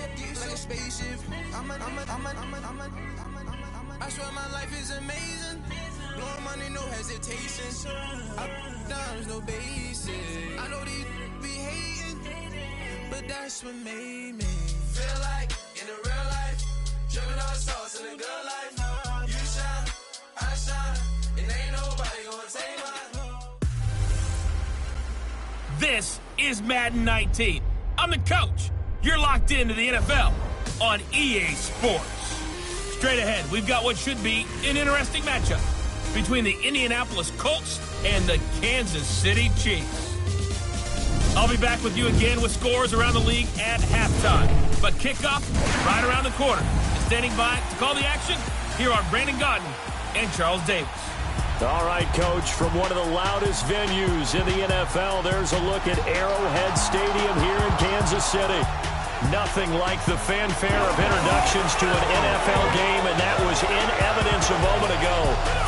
like a spaceship. I swear my life is amazing. Blowing money, no hesitation. Up, downs, no basic. I know these be hating, but that's what made me feel like in the real life. Dripping all sauce in the good life. You shine, I shine, and ain't nobody gonna take mine. This is Madden 19. I'm the coach. You're locked into the NFL on EA Sports. Straight ahead, we've got what should be an interesting matchup between the Indianapolis Colts and the Kansas City Chiefs. I'll be back with you again with scores around the league at halftime. But kickoff right around the corner. Standing by to call the action, here are Brandon Gaudin and Charles Davis. All right, Coach, from one of the loudest venues in the NFL, there's a look at Arrowhead Stadium here in Kansas City. Nothing like the fanfare of introductions to an NFL game, and that was in evidence a moment ago.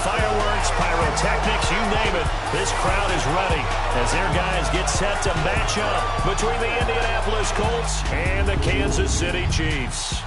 Fireworks, pyrotechnics, you name it. This crowd is ready as their guys get set to match up between the Indianapolis Colts and the Kansas City Chiefs.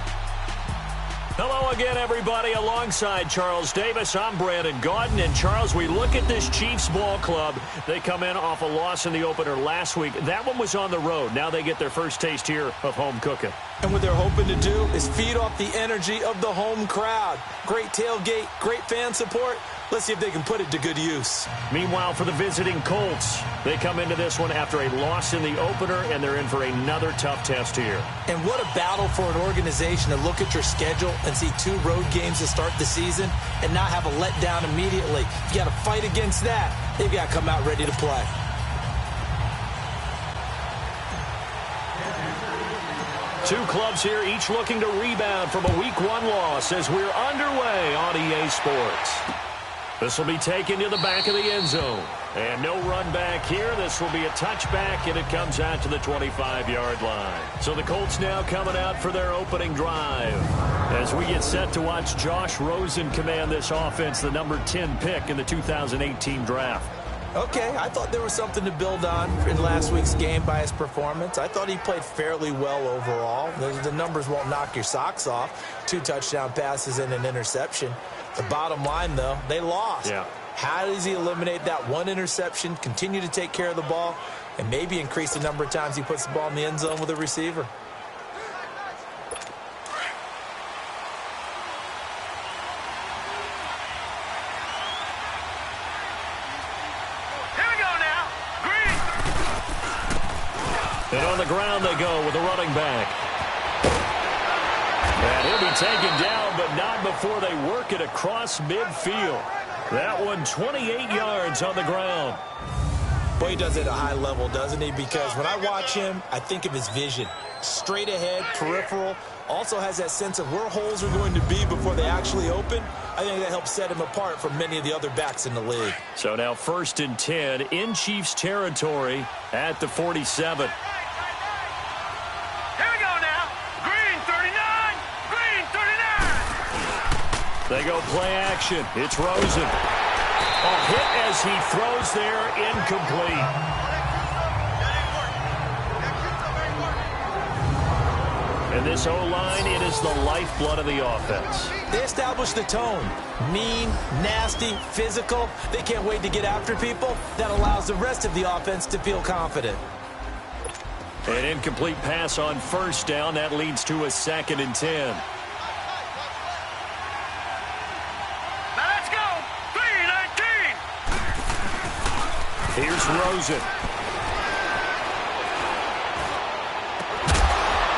Hello again, everybody. Alongside Charles Davis, I'm Brandon Gaudin. And, Charles, we look at this Chiefs ball club. They come in off a loss in the opener last week. That one was on the road. Now they get their first taste here of home cooking. And what they're hoping to do is feed off the energy of the home crowd. Great tailgate, great fan support. Let's see if they can put it to good use. Meanwhile, for the visiting Colts, they come into this one after a loss in the opener, and they're in for another tough test here. And what a battle for an organization to look at your schedule and see 2 road games to start the season and not have a letdown immediately. You got to fight against that. They've got to come out ready to play. Two clubs here, each looking to rebound from a Week 1 loss as we're underway on EA Sports. This will be taken to the back of the end zone. And no run back here. This will be a touchback, and it comes out to the 25-yard line. So the Colts now coming out for their opening drive. As we get set to watch Josh Rosen command this offense, the number 10 pick in the 2018 draft. Okay, I thought there was something to build on in last week's game by his performance. I thought he played fairly well overall. The numbers won't knock your socks off. 2 touchdown passes and an interception. The bottom line, though, they lost. Yeah. How does he eliminate that one interception, continue to take care of the ball, and maybe increase the number of times he puts the ball in the end zone with a receiver? And on the ground they go with a running back. And he'll be taken down, but not before they work it across midfield. That one 28 yards on the ground. Boy, he does it at a high level, doesn't he? Because when I watch him, I think of his vision. Straight ahead, peripheral. Also has that sense of where holes are going to be before they actually open. I think that helps set him apart from many of the other backs in the league. So now 1st and 10 in Chiefs territory at the 47. They go play action. It's Rosen. A hit as he throws there, incomplete. And this O-line, it is the lifeblood of the offense. They establish the tone. Mean, nasty, physical. They can't wait to get after people. That allows the rest of the offense to feel confident. An incomplete pass on 1st down. That leads to a 2nd and 10. Here's Rosen.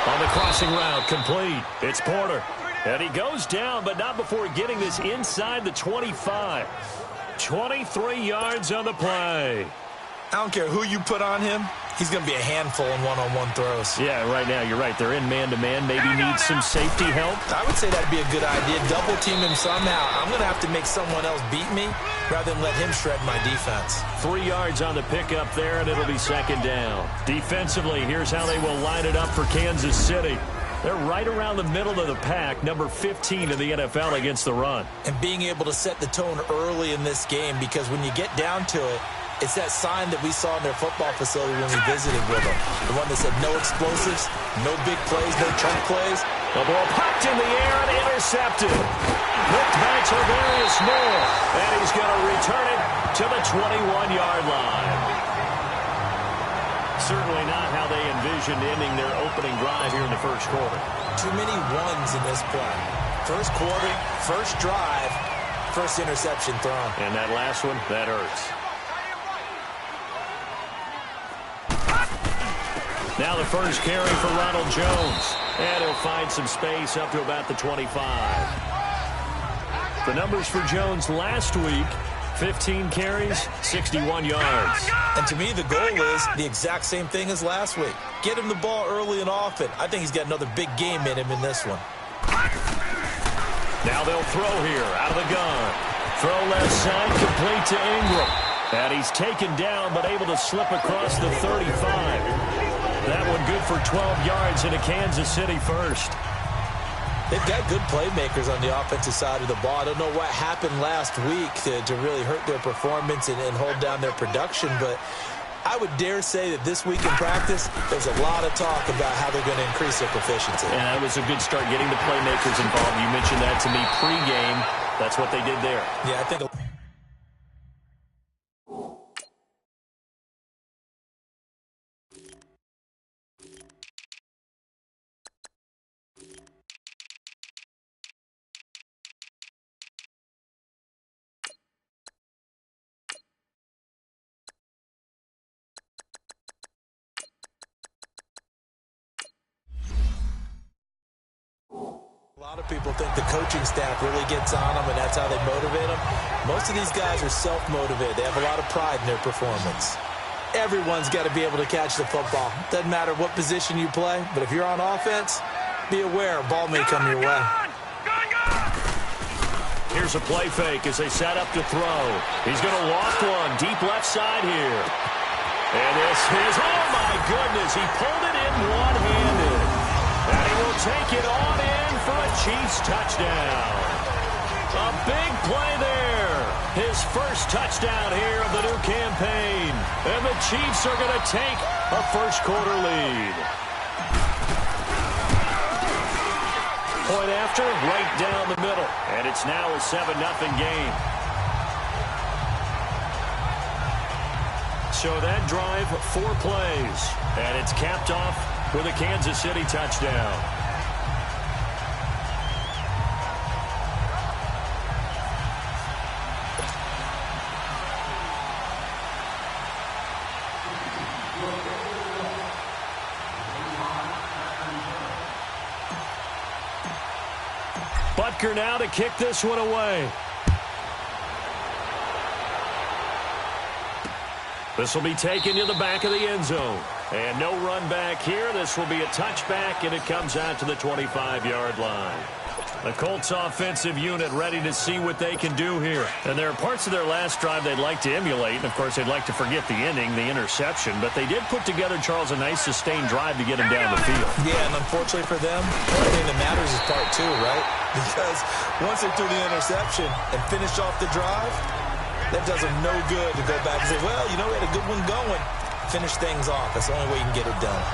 On the crossing route, complete. It's Porter. And he goes down, but not before getting this inside the 25. 23 yards on the play. I don't care who you put on him. He's going to be a handful in one-on-one throws. Yeah, right now, you're right. They're in man-to-man. Maybe need some safety help. I would say that'd be a good idea. Double team him somehow. I'm going to have to make someone else beat me rather than let him shred my defense. 3 yards on the pickup there, and it'll be 2nd down. Defensively, here's how they will line it up for Kansas City. They're right around the middle of the pack, number 15 in the NFL against the run. And being able to set the tone early in this game, because when you get down to it, It's that sign that we saw in their football facility when we visited with them. The one that said no explosives, no big plays, no chunk plays. The ball popped in the air and intercepted. Looked back to Various Moore, and he's going to return it to the 21-yard line. Certainly not how they envisioned ending their opening drive here in the first quarter. Too many ones in this play. First quarter, first drive, first interception thrown. And that last one, that hurts. Now the first carry for Ronald Jones. And he'll find some space up to about the 25. The numbers for Jones last week, 15 carries, 61 yards. And to me, the goal is the exact same thing as last week. Get him the ball early and often. I think he's got another big game in him in this one. Now they'll throw here out of the gun. Throw left side, complete to Ingram. And he's taken down but able to slip across the 35. That one good for 12 yards into Kansas City first. They've got good playmakers on the offensive side of the ball. I don't know what happened last week to really hurt their performance and hold down their production, but I would dare say that this week in practice, there's a lot of talk about how they're going to increase their proficiency. And that was a good start getting the playmakers involved. You mentioned that to me pregame. That's what they did there. Yeah, I think... A lot of people think the coaching staff really gets on them, and that's how they motivate them. Most of these guys are self-motivated. They have a lot of pride in their performance. Everyone's got to be able to catch the football. Doesn't matter what position you play, but if you're on offense, be aware a ball may come your way. Here's a play fake as they set up to throw. He's going to loft one deep left side here. And this is, oh my goodness, he pulled it in one-handed. And he will take it on in for a Chiefs touchdown. A big play there. His first touchdown here of the new campaign. And the Chiefs are going to take a first quarter lead. Point after, right down the middle. And it's now a 7-0 game. So that drive, 4 plays. And it's capped off with a Kansas City touchdown. Butker now to kick this one away. This will be taken to the back of the end zone. And no run back here. This will be a touchback, and it comes out to the 25-yard line. The Colts offensive unit ready to see what they can do here. And there are parts of their last drive they'd like to emulate. And, of course, they'd like to forget the inning, the interception. But they did put together, Charles, a nice sustained drive to get him down the field. Yeah, and unfortunately for them, the only thing that matters is part 2, right? Because once they threw the interception and finished off the drive, that does them no good to go back and say, well, you know, we had a good one going. Finish things off. That's the only way you can get it done.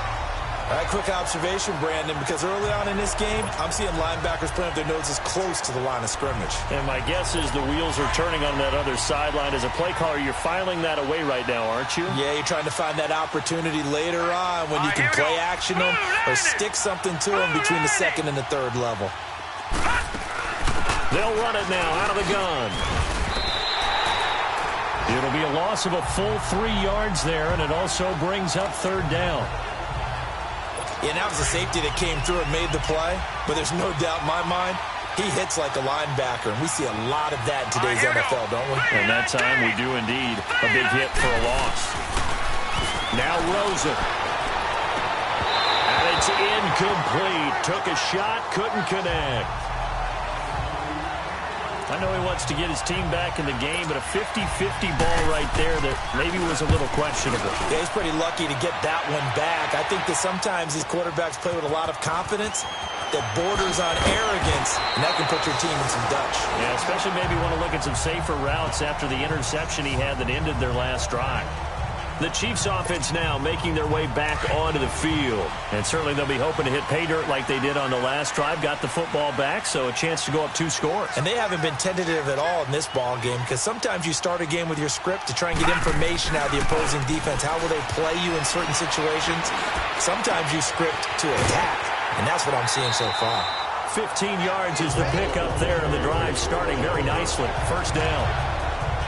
All right, quick observation, Brandon, because early on in this game, I'm seeing linebackers putting up their noses close to the line of scrimmage. And my guess is the wheels are turning on that other sideline. As a play caller, you're filing that away right now, aren't you? Yeah, you're trying to find that opportunity later on when you can play action them or stick something to them between the second and the third level. They'll run it now out of the gun. It'll be a loss of a full 3 yards there, and it also brings up third down. Yeah, that was a safety that came through and made the play, but there's no doubt in my mind, he hits like a linebacker, and we see a lot of that in today's NFL, don't we? And that time we do indeed. A big hit for a loss. Now Rosen. And it's incomplete. Took a shot, couldn't connect. I know he wants to get his team back in the game, but a 50-50 ball right there that maybe was a little questionable. Yeah, he's pretty lucky to get that one back. I think that sometimes these quarterbacks play with a lot of confidence, that borders on arrogance, and that can put your team in some Dutch. Yeah, especially maybe want to look at some safer routes after the interception he had that ended their last drive. The Chiefs offense now making their way back onto the field. And certainly they'll be hoping to hit pay dirt like they did on the last drive. Got the football back, so a chance to go up 2 scores. And they haven't been tentative at all in this ball game, because sometimes you start a game with your script to try and get information out of the opposing defense. How will they play you in certain situations? Sometimes you script to attack, and that's what I'm seeing so far. 15 yards is the pickup there, and the drive starting very nicely. First down.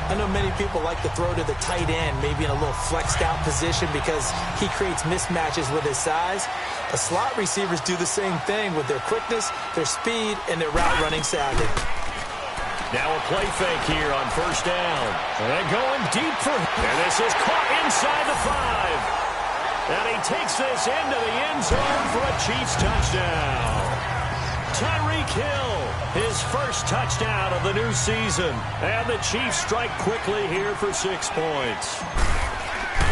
I know many people like to throw to the tight end, maybe in a little flexed out position because he creates mismatches with his size. The slot receivers do the same thing with their quickness, their speed, and their route running savvy. Now a play fake here on first down. And going deep for him. And this is caught inside the 5. And he takes this into the end zone for a Chiefs touchdown. Tyreek Hill, his first touchdown of the new season. And the Chiefs strike quickly here for 6 points.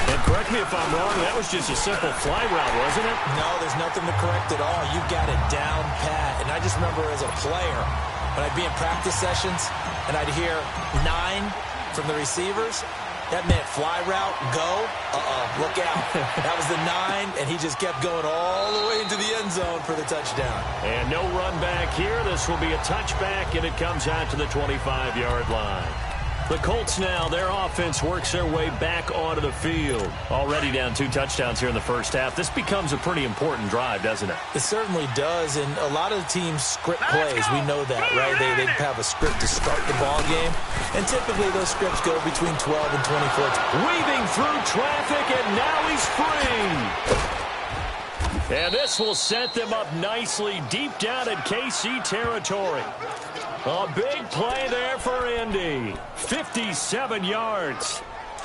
And correct me if I'm wrong, that was just a simple fly route, wasn't it? No, there's nothing to correct at all. You got it down pat. And I just remember as a player, when I'd be in practice sessions and I'd hear 9 from the receivers, that meant fly route, go, look out. That was the 9, and he just kept going all the way into the end zone for the touchdown. And no run back here. This will be a touchback, and it comes out to the 25-yard line. The Colts now, their offense works their way back onto the field. Already down 2 touchdowns here in the first half. This becomes a pretty important drive, doesn't it? It certainly does, and a lot of the teams script plays. We know that, right? They have a script to start the ball game, and typically those scripts go between 12 and 24. Weaving through traffic, and now he's free. And this will set them up nicely deep down in KC territory. A big play there for Indy. 57 yards.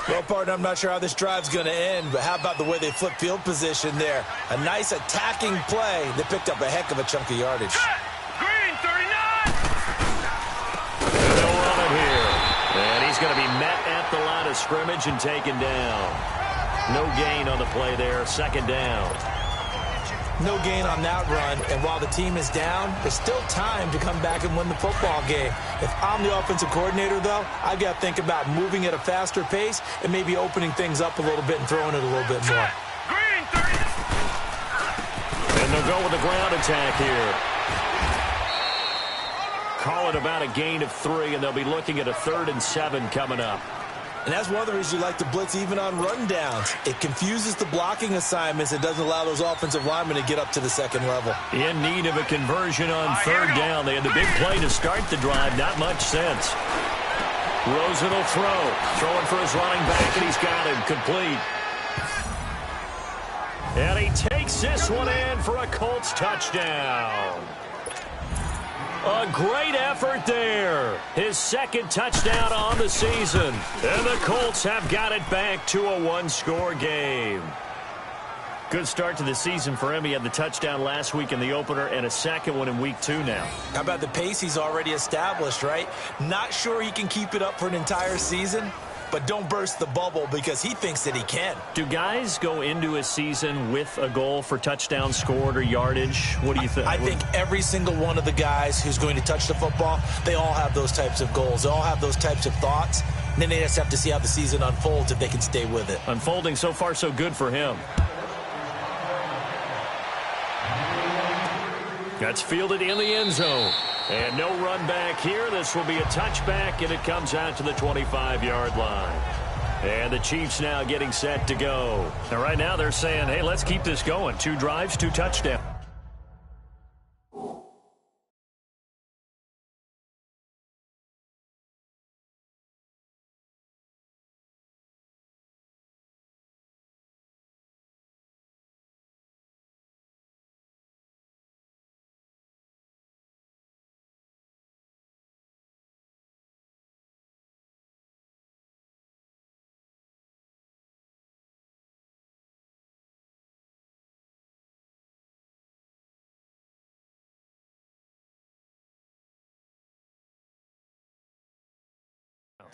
Well, partner, I'm not sure how this drive's going to end, but how about the way they flip field position there? A nice attacking play that picked up a heck of a chunk of yardage. Green 39. And they'll run it here. And he's going to be met at the line of scrimmage and taken down. No gain on the play there. Second down. No gain on that run, and while the team is down, there's still time to come back and win the football game. If I'm the offensive coordinator, though, I've got to think about moving at a faster pace and maybe opening things up a little bit and throwing it a little bit more. Green 30. And they'll go with the ground attack here. Call it about a gain of 3, and they'll be looking at a 3rd and 7 coming up. And that's one of the reasons you like to blitz even on rundowns. It confuses the blocking assignments. It doesn't allow those offensive linemen to get up to the second level. In need of a conversion on 3rd down. They had the big play to start the drive. Not much sense. Rosen will throw. Throwing for his running back, and he's got him complete. And he takes this one in for a Colts touchdown. A great effort there. His 2nd touchdown on the season. And the Colts have got it back to a 1-score game. Good start to the season for him. He had the touchdown last week in the opener and a second one in week 2 now. How about the pace he's already established, right? Not sure he can keep it up for an entire season, but don't burst the bubble because he thinks that he can. Do guys go into a season with a goal for touchdowns scored or yardage? What do you think? I think every single one of the guys who's going to touch the football, they all have those types of goals. They all have those types of thoughts. And then they just have to see how the season unfolds if they can stay with it. Unfolding so far so good for him. That's fielded in the end zone. And no run back here. This will be a touchback, and it comes out to the 25-yard line. And the Chiefs now getting set to go. And right now they're saying, hey, let's keep this going. 2 drives, 2 touchdowns.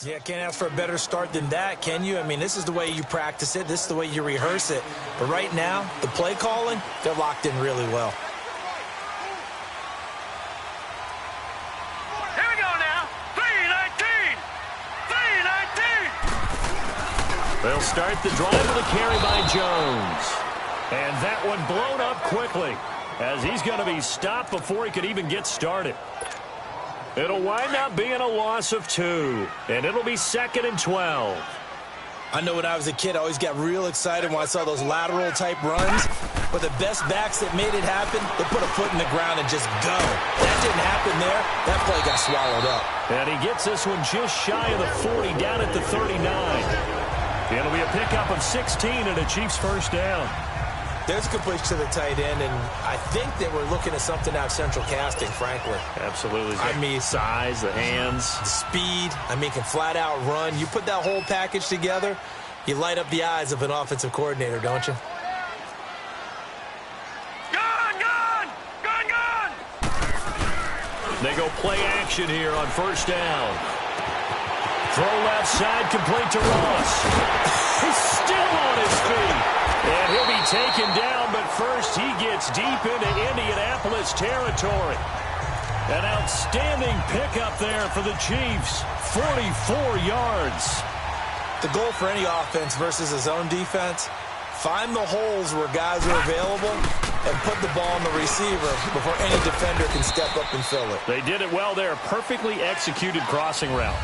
Yeah, can't ask for a better start than that, can you? I mean, this is the way you practice it. This is the way you rehearse it. But right now, the play calling, they're locked in really well. They'll start the drive with a carry by Jones. And that one blown up quickly as he's going to be stopped before he could even get started. It'll wind up being a loss of 2, and it'll be 2nd and 12. I know when I was a kid, I always got real excited when I saw those lateral-type runs. But the best backs that made it happen, they put a foot in the ground and just go. That didn't happen there. That play got swallowed up. And he gets this one just shy of the 40, down at the 39. It'll be a pickup of 16 and a Chiefs first down. There's a completion to the tight end, and I think that we're looking at something out of central casting, frankly. Absolutely. I mean, size, the hands. the speed, can flat out run. You put that whole package together, you light up the eyes of an offensive coordinator, don't you? They go play action here on first down. Throw left side, complete to Ross. He's still on his feet. And he'll be taken down, but first he gets deep into Indianapolis territory. An outstanding pickup there for the Chiefs. 44 yards. The goal for any offense versus his own defense, find the holes where guys are available and put the ball on the receiver before any defender can step up and fill it. They did it well there. Perfectly executed crossing route.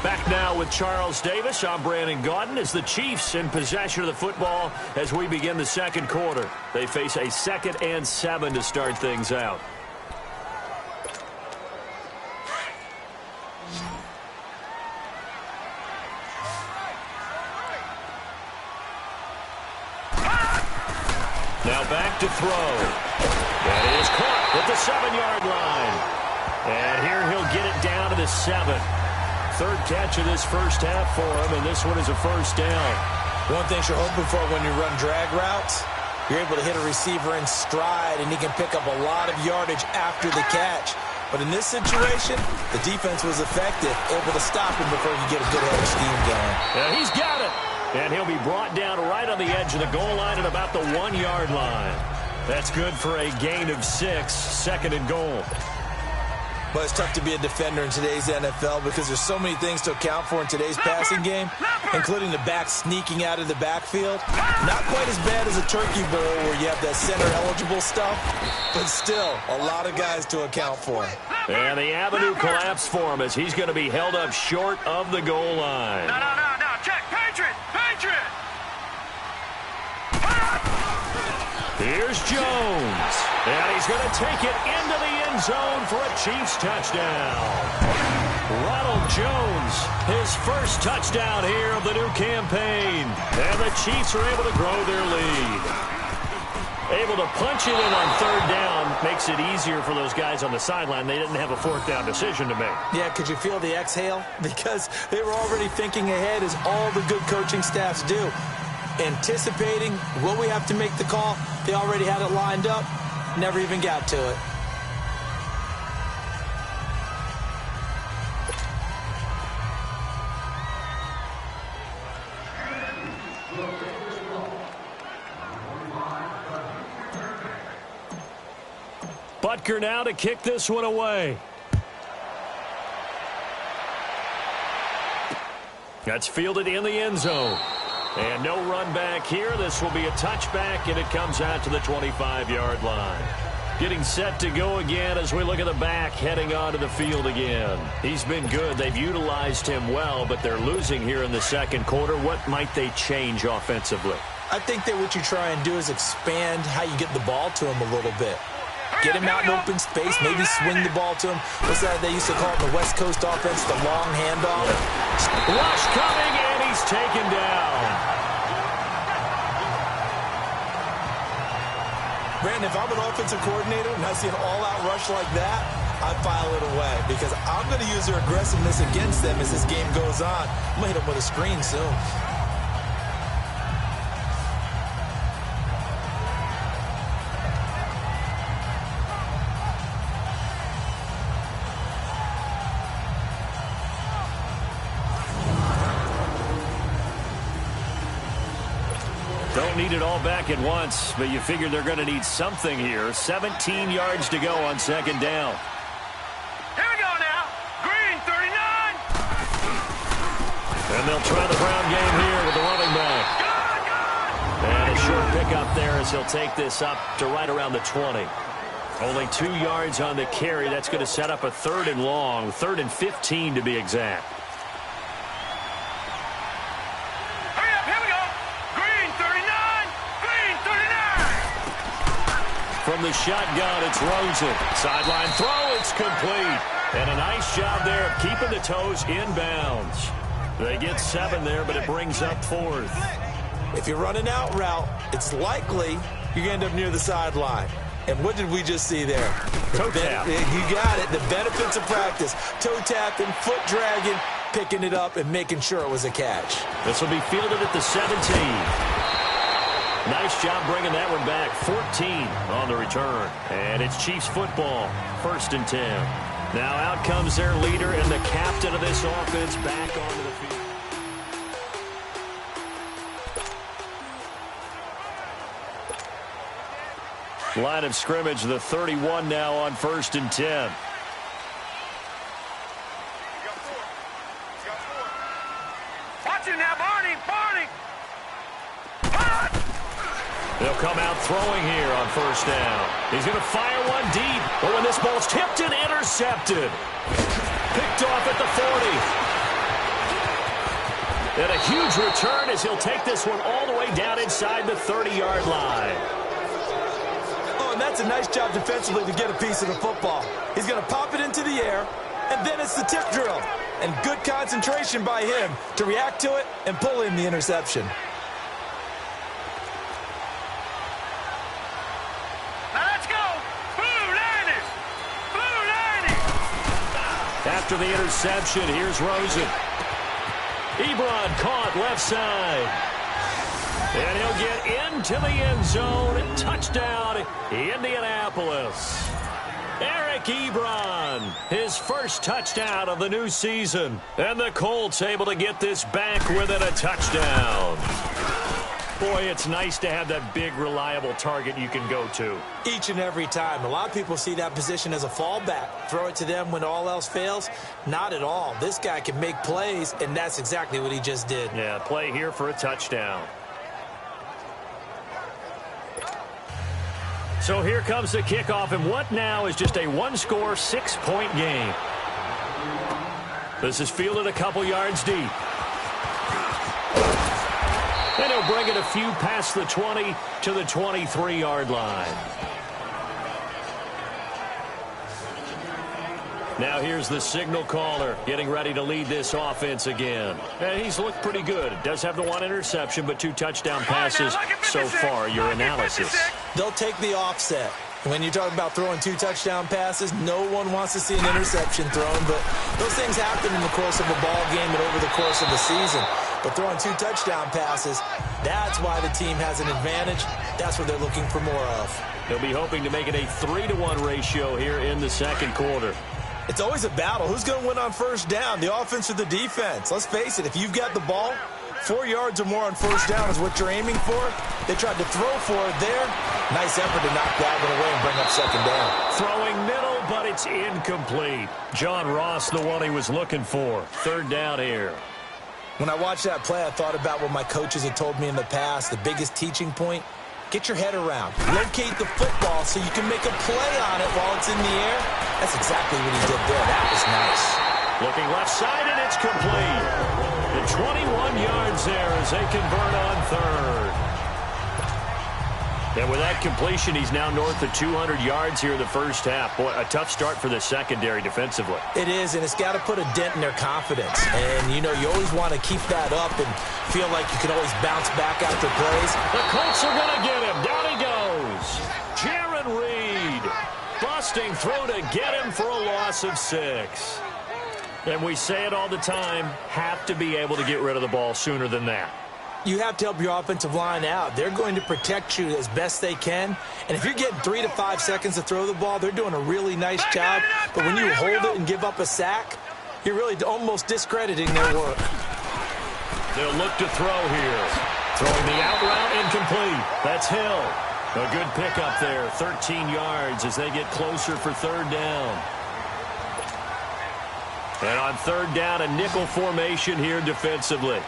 Back now with Charles Davis. I'm Brandon Gaudin as the Chiefs in possession of the football as we begin the second quarter. They face a 2nd and 7 to start things out. Now back to throw. That is caught at the 7-yard line. And here he'll get it down to the 7. Third catch of this first half for him, and this one is a first down. One thing you're hoping for when you run drag routes, you're able to hit a receiver in stride, and he can pick up a lot of yardage after the catch. But in this situation, the defense was effective, able to stop him before he could get a good head of steam going. Yeah, he's got it. And he'll be brought down right on the edge of the goal line at about the 1-yard line. That's good for a gain of 6, 2nd and goal. But it's tough to be a defender in today's NFL because there's so many things to account for in today's passing game, including the back sneaking out of the backfield. Not quite as bad as a turkey bowl where you have that center-eligible stuff, but still a lot of guys to account for. And the avenue collapsed for him as he's going to be held up short of the goal line. No. Check. Patriot. Here's Jones. And he's going to take it into the end zone for a Chiefs touchdown. Ronald Jones, his first touchdown here of the new campaign. And the Chiefs are able to grow their lead. Able to punch it in on third down makes it easier for those guys on the sideline. They didn't have a fourth down decision to make. Yeah, could you feel the exhale? Because they were already thinking ahead, as all the good coaching staffs do. Anticipating, will we have to make the call? They already had it lined up, never even got to it. Butker now to kick this one away. That's fielded in the end zone. And no run back here. This will be a touchback, and it comes out to the 25-yard line. Getting set to go again as we look at the back heading onto the field again. He's been good. They've utilized him well, but they're losing here in the second quarter. What might they change offensively? I think that what you try and do is expand how you get the ball to him a little bit. Get him out in open space, maybe swing the ball to him. What's that they used to call it in the West Coast offense, the long handoff? Rush coming, and he's taken down. Brandon, if I'm an offensive coordinator and I see an all-out rush like that, I file it away because I'm going to use their aggressiveness against them as this game goes on. I'm going to hit them with a screen soon. Don't need it all back at once, but you figure they're going to need something here. 17 yards to go on second down. Here we go now. Green, 39. And they'll try the ground game here with the running back. there as he'll take this up to right around the 20. Only 2 yards on the carry. That's going to set up a 3rd and long, 3rd and 15 to be exact. Hurry up, here we go. Green 39, green 39. From the shotgun, it's Rosen. Sideline throw, it's complete. And a nice job there of keeping the toes inbounds. They get 7 there, but it brings up 4th. If you're running out route, it's likely you're going to end up near the sideline. And what did we just see there? Toe tap. You got it. The benefits of practice. Toe tapping, foot dragging, picking it up, and making sure it was a catch. This will be fielded at the 17. Nice job bringing that one back. 14 on the return. And it's Chiefs football. 1st and 10. Now out comes their leader and the captain of this offense back onto the field. Line of scrimmage, the 31 now on 1st and 10. Watch it now, Barney, Barney. They'll come out throwing here on 1st down. He's going to fire one deep. But when this ball's tipped and intercepted. Picked off at the 40. And a huge return as he'll take this one all the way down inside the 30-yard line. Oh, and that's a nice job defensively to get a piece of the football. He's going to pop it into the air, and then it's the tip drill. And good concentration by him to react to it and pull in the interception. After the interception, here's Rosen. Ebron caught left side. And he'll get into the end zone. Touchdown, Indianapolis. Eric Ebron, his first touchdown of the new season. And the Colts able to get this back within a touchdown. Boy, it's nice to have that big, reliable target you can go to. Each and every time. A lot of people see that position as a fallback. Throw it to them when all else fails. Not at all. This guy can make plays, and that's exactly what he just did. Yeah, play here for a touchdown. So here comes the kickoff, and what now is just a one-score, 6-point game. This is fielded a couple yards deep. And he'll bring it a few past the 20 to the 23-yard line. Now here's the signal caller getting ready to lead this offense again. And he's looked pretty good. Does have the 1 interception, but 2 touchdown passes so far. Your analysis. They'll take the offset. When you're talking about throwing 2 touchdown passes, no one wants to see an interception thrown, but those things happen in the course of a ball game and over the course of the season. But throwing 2 touchdown passes, that's why the team has an advantage. That's what they're looking for more of. They'll be hoping to make it a 3-to-1 ratio here in the second quarter. It's always a battle. Who's going to win on 1st down, the offense or the defense? Let's face it, if you've got the ball, 4 yards or more on 1st down is what you're aiming for. They tried to throw for it there. Nice effort to knock that one away and bring up 2nd down. Throwing middle, but it's incomplete. John Ross, the one he was looking for. 3rd down here. When I watched that play, I thought about what my coaches had told me in the past. The biggest teaching point, get your head around. Locate the football so you can make a play on it while it's in the air. That's exactly what he did there. That was nice. Looking left side, and it's complete. The 21 yards there as they convert on 3rd. And with that completion, he's now north of 200 yards here in the first half. Boy, a tough start for the secondary defensively. It is, and it's got to put a dent in their confidence. And, you know, you always want to keep that up and feel like you can always bounce back after plays. The Colts are going to get him. Down he goes. Jaron Reed busting through to get him for a loss of 6. And we say it all the time, have to be able to get rid of the ball sooner than that. You have to help your offensive line out. They're going to protect you as best they can. And if you're getting 3 to 5 seconds to throw the ball, they're doing a really nice job. But when you hold it and give up a sack, you're really almost discrediting their work. They'll look to throw here. Throwing the out route incomplete. That's Hill. A good pickup there. 13 yards as they get closer for 3rd down. And on 3rd down, a nickel formation here defensively.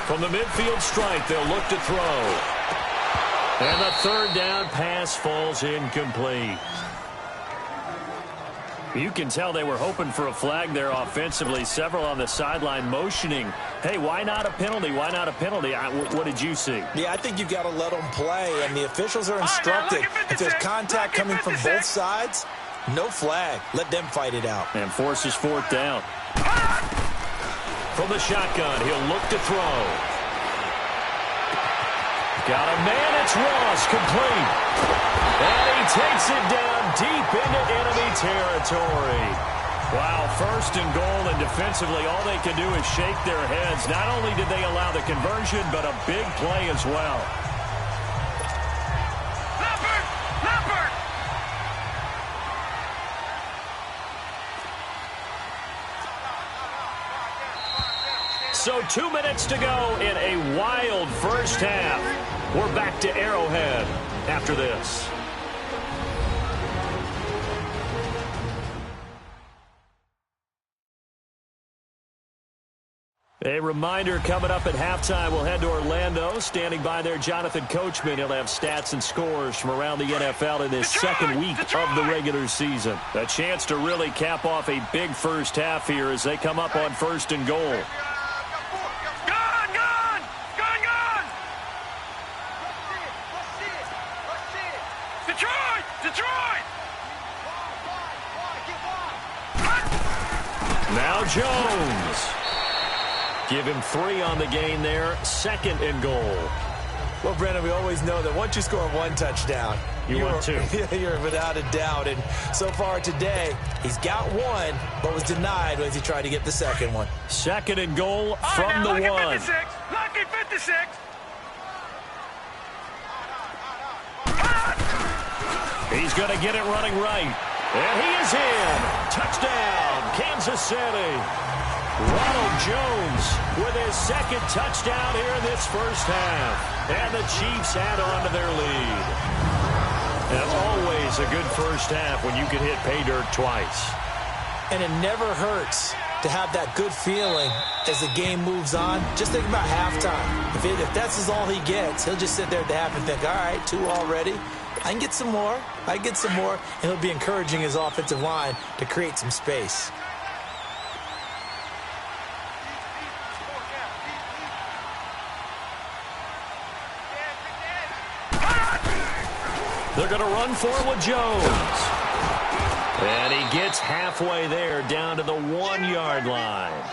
From the midfield stripe, they'll look to throw. And the third down pass falls incomplete. You can tell they were hoping for a flag there offensively. Several on the sideline motioning, hey, why not a penalty? Why not a penalty? What did you see? Yeah, I think you've got to let them play, and the officials are instructed. If there's contact coming from both sides, no flag. Let them fight it out. And forces fourth down. From the shotgun, he'll look to throw. Got a man, it's Ross, complete. And he takes it down deep into enemy territory. Wow, first and goal, and defensively all they can do is shake their heads. Not only did they allow the conversion, but a big play as well. Leopard! So 2 minutes to go in a wild first half. We're back to Arrowhead after this. A reminder coming up at halftime, we'll head to Orlando. Standing by there, Jonathan Coachman. He'll have stats and scores from around the NFL in this second week of the regular season. A chance to really cap off a big first half here as they come up on first and goal. Now Jones. Give him 3 on the gain there. Second and goal. Well, Brandon, we always know that once you score 1 touchdown, you want 2. You're without a doubt. And so far today, he's got 1, but was denied as he tried to get the second one. Second and goal from the 1. Lucky 56. He's going to get it running right. And he is in. Touchdown, Kansas City. Ronald Jones with his second touchdown here in this first half. And the Chiefs add on to their lead. And always a good first half when you can hit pay dirt twice. And it never hurts to have that good feeling as the game moves on. Just think about halftime. If that's all he gets, he'll just sit there at the half and think, all right, 2 already. I can get some more. I can get some more. And he'll be encouraging his offensive line to create some space. They're going to run for it with Jones. And he gets halfway there down to the 1-yard line.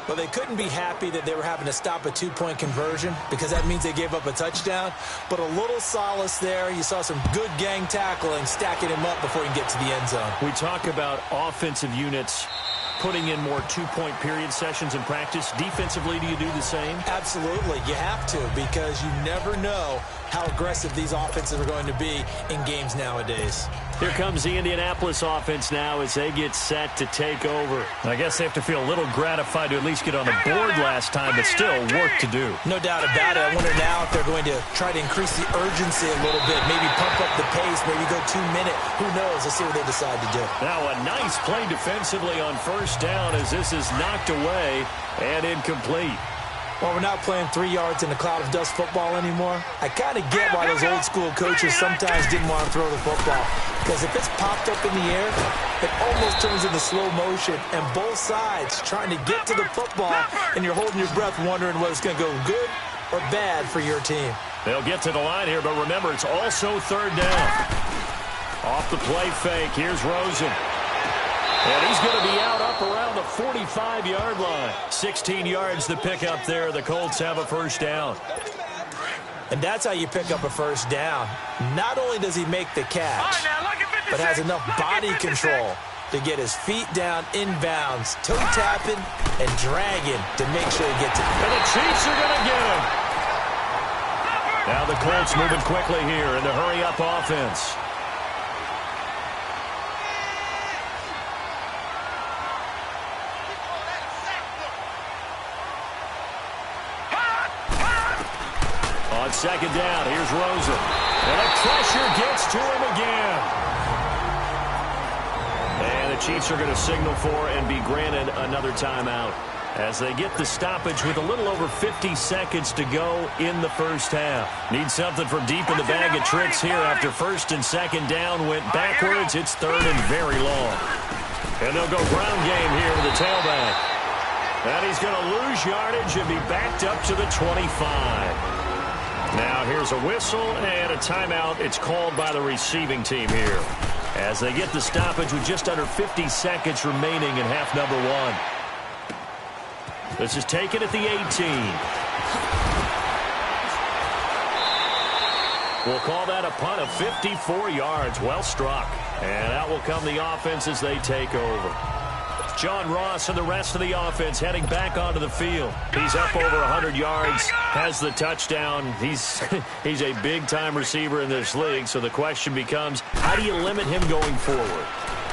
Well, they couldn't be happy that they were having to stop a 2-point conversion because that means they gave up a touchdown. But a little solace there. You saw some good gang tackling, stacking him up before he can get to the end zone. We talk about offensive units putting in more 2-point period sessions in practice. Defensively, do you do the same? Absolutely. You have to because you never know how aggressive these offenses are going to be in games nowadays. Here comes the Indianapolis offense now as they get set to take over. I guess they have to feel a little gratified to at least get on the board last time, but still work to do. No doubt about it. I wonder now if they're going to try to increase the urgency a little bit, maybe pump up the pace, maybe go 2 minute. Who knows? Let's see what they decide to do. Now a nice play defensively on first down as this is knocked away and incomplete. Well, we're not playing 3 yards in a cloud of dust football anymore. I kind of get why those old school coaches sometimes didn't want to throw the football. Because if it's popped up in the air, it almost turns into slow motion. And both sides trying to get to the football, and you're holding your breath wondering whether it's going to go good or bad for your team. They'll get to the line here, but remember, it's also third down. Off the play fake, here's Rosen. And he's going to be out up around the 45-yard line. 16 yards to pick up there. The Colts have a first down. And that's how you pick up a first down. Not only does he make the catch, but has enough body control to get his feet down inbounds, toe tapping and dragging to make sure he gets it. And the Chiefs are going to get him. Now the Colts moving quickly here in the hurry-up offense. On second down, here's Rosen. And the pressure gets to him again. And the Chiefs are going to signal for and be granted another timeout. as they get the stoppage with a little over 50 seconds to go in the first half. Need something from deep in the bag of tricks here after first and second down went backwards. It's third and very long. And they'll go ground game here with the tailback. And he's going to lose yardage and be backed up to the 25. Now here's a whistle and a timeout. It's called by the receiving team here as they get the stoppage with just under 50 seconds remaining in half number one. This is taken at the 18. We'll call that a punt of 54 yards. Well struck. And out will come the offense as they take over. John Ross and the rest of the offense heading back onto the field. He's up over 100 yards, has the touchdown. He's a big-time receiver in this league, so the question becomes, how do you limit him going forward?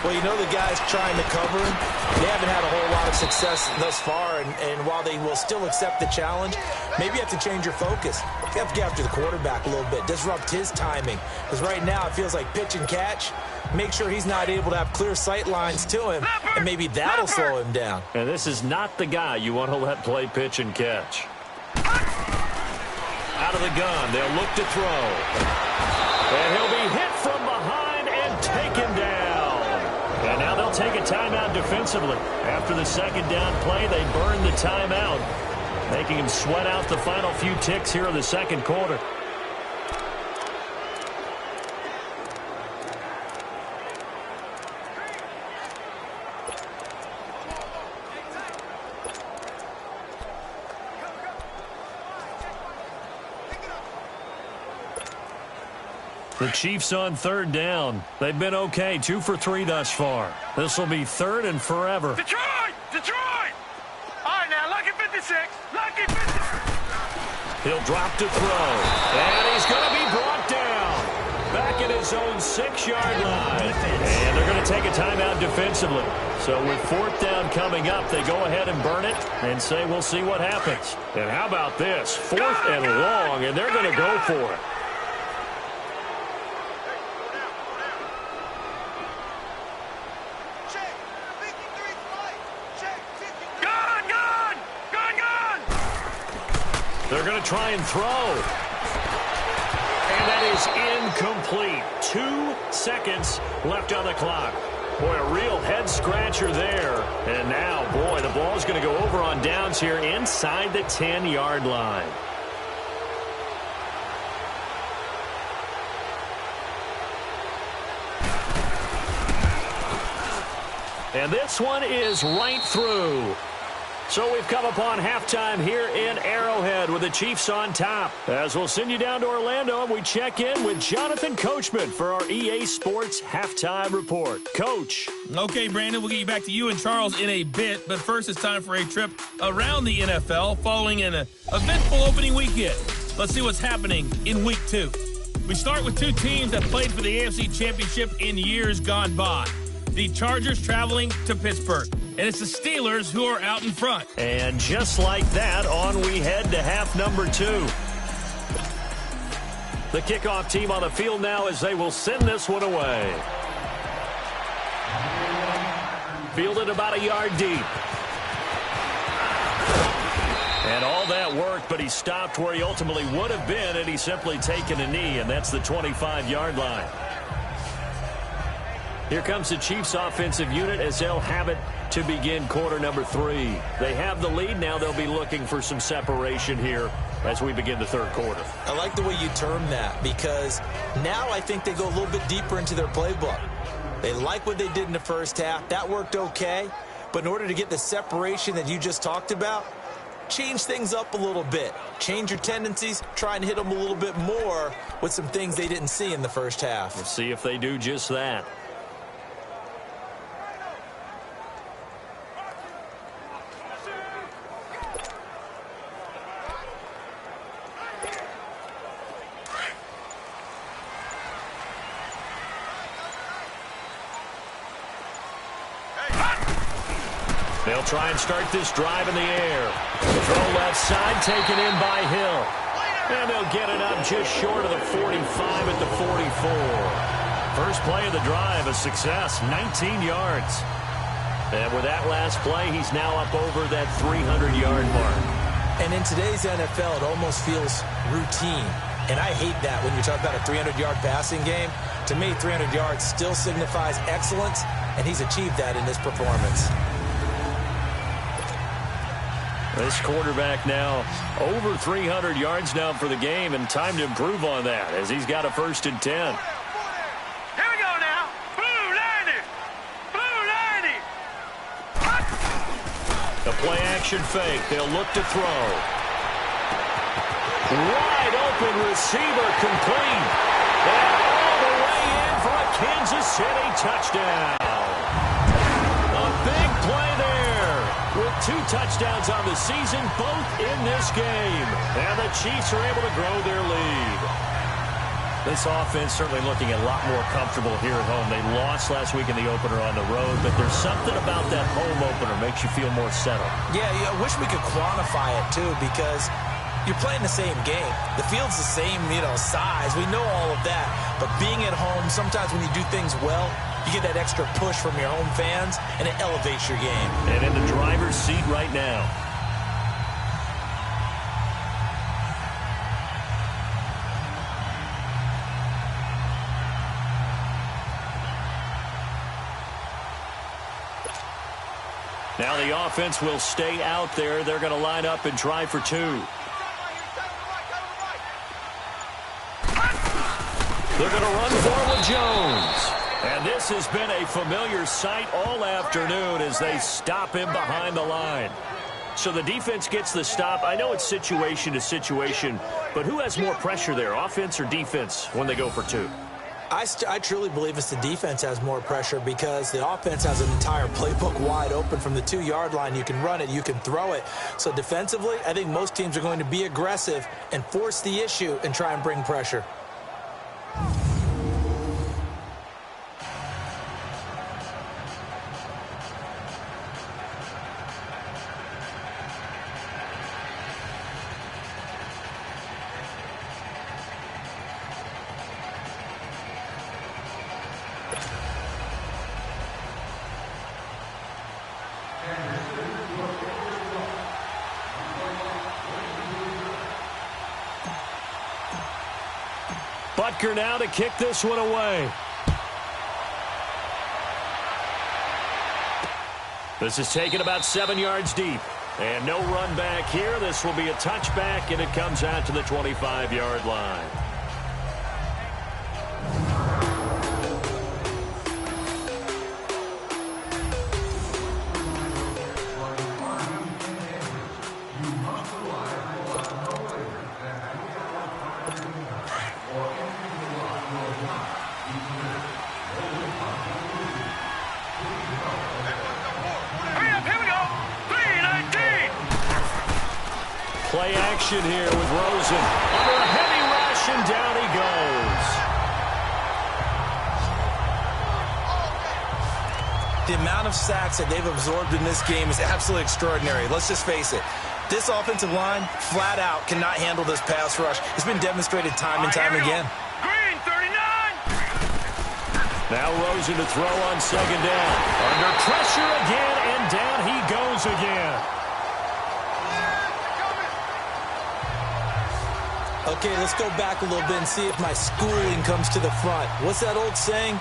Well, you know the guys trying to cover him, they haven't had a whole lot of success thus far, and while they will still accept the challenge, maybe you have to change your focus. You have to get after the quarterback a little bit, disrupt his timing, because right now it feels like pitch and catch. Make sure he's not able to have clear sight lines to him, and maybe that'll slow him down. And this is not the guy you want to let play pitch and catch. Out of the gun, they'll look to throw. And he'll be hit from behind and taken down. And now they'll take a timeout defensively. After the second down play, they burn the timeout, making him sweat out the final few ticks here in the second quarter. The Chiefs on third down. They've been okay, 2 for 3 thus far. This will be third and forever. Detroit! Detroit! All right, now, lucky 56. Lucky 56. He'll drop to throw. And he's going to be brought down. Back at his own 6-yard line. And they're going to take a timeout defensively. So with fourth down coming up, they go ahead and burn it and say we'll see what happens. And how about this? Fourth and long, and they're going to go for it. They're going to try and throw. And that is incomplete. 2 seconds left on the clock. Boy, a real head-scratcher there. And now, boy, the ball's going to go over on downs here inside the 10-yard line. And this one is right through. So we've come upon halftime here in Arrowhead with the Chiefs on top. As we'll send you down to Orlando, and we check in with Jonathan Coachman for our EA Sports Halftime Report. Coach. Okay, Brandon, we'll get you back to you and Charles in a bit. But first, it's time for a trip around the NFL following an eventful opening weekend. Let's see what's happening in Week 2. We start with 2 teams that played for the AFC Championship in years gone by. The Chargers traveling to Pittsburgh. And it's the Steelers who are out in front. And just like that, on we head to half number 2. The kickoff team on the field now as they will send this one away. Fielded about a yard deep. And all that worked, but he stopped where he ultimately would have been had he simply taken a knee, and that's the 25-yard line. Here comes the Chiefs offensive unit as they'll have it to begin quarter number 3. They have the lead. Now they'll be looking for some separation here as we begin the third quarter. I like the way you term that because now I think they go a little bit deeper into their playbook. They like what they did in the first half. That worked okay. But in order to get the separation that you just talked about, change things up a little bit. Change your tendencies. Try and hit them a little bit more with some things they didn't see in the first half. We'll see if they do just that. They'll try and start this drive in the air. Throw left side, taken in by Hill. And they'll get it up just short of the 45 at the 44. First play of the drive, a success, 19 yards. And with that last play, he's now up over that 300-yard mark. And in today's NFL, it almost feels routine. And I hate that when you talk about a 300-yard passing game. To me, 300 yards still signifies excellence, and he's achieved that in this performance. This quarterback now over 300 yards now for the game, and time to improve on that as he's got a 1st and 10. Here we go now. Blue 90. Blue 90. The play action fake. They'll look to throw. Wide open receiver complete. And all the way in for a Kansas City touchdown. A big play there with 2 touchdowns on the season, both in this game. And the Chiefs are able to grow their lead. This offense certainly looking a lot more comfortable here at home. They lost last week in the opener on the road, but there's something about that home opener makes you feel more settled. Yeah, I wish we could quantify it, too, because you're playing the same game. The field's the same, size. We know all of that. But being at home, sometimes when you do things well, you get that extra push from your home fans, and it elevates your game. And in the driver's seat right now. Now the offense will stay out there. They're going to line up and try for 2. They're going to run for with Jones. And this has been a familiar sight all afternoon as they stop him behind the line. So the defense gets the stop. I know it's situation to situation, but who has more pressure there, offense or defense, when they go for 2? I truly believe it's the defense has more pressure because the offense has an entire playbook wide open from the 2-yard line. You can run it, you can throw it. So defensively, I think most teams are going to be aggressive and force the issue and try and bring pressure. Butker now to kick this one away. This is taken about 7 yards deep. And no run back here. This will be a touchback, and it comes out to the 25-yard line. Play action here with Rosen. Under a heavy rush, and down he goes. The amount of sacks that they've absorbed in this game is absolutely extraordinary. Let's just face it. This offensive line, flat out, cannot handle this pass rush. It's been demonstrated time and time again. Green 39. Now Rosen to throw on 2nd down. Under pressure again, and down he goes again. Okay, let's go back a little bit and see if my schooling comes to the front. What's that old saying?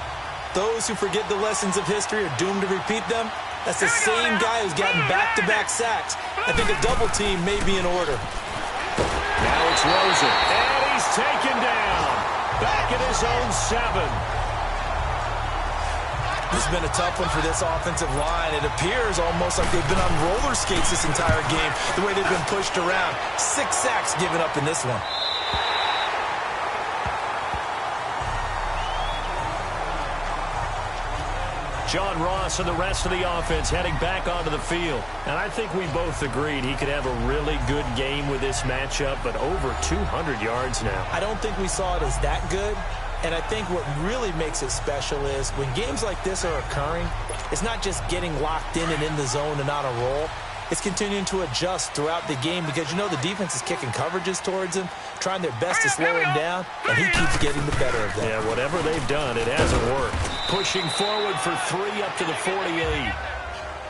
Those who forget the lessons of history are doomed to repeat them. That's the same guy who's gotten back-to-back sacks. I think a double team may be in order. Now it's Rosen, and he's taken down. Back at his own 7. This has been a tough one for this offensive line. It appears almost like they've been on roller skates this entire game, the way they've been pushed around. 6 sacks given up in this one. John Ross and the rest of the offense heading back onto the field. And I think we both agreed he could have a really good game with this matchup, but over 200 yards now. I don't think we saw it as that good. And I think what really makes it special is when games like this are occurring, it's not just getting locked in and in the zone and on a roll. It's continuing to adjust throughout the game because, the defense is kicking coverages towards him, trying their best to slow him down, and he keeps getting the better of them. Yeah, whatever they've done, it hasn't worked. Pushing forward for 3 up to the 48.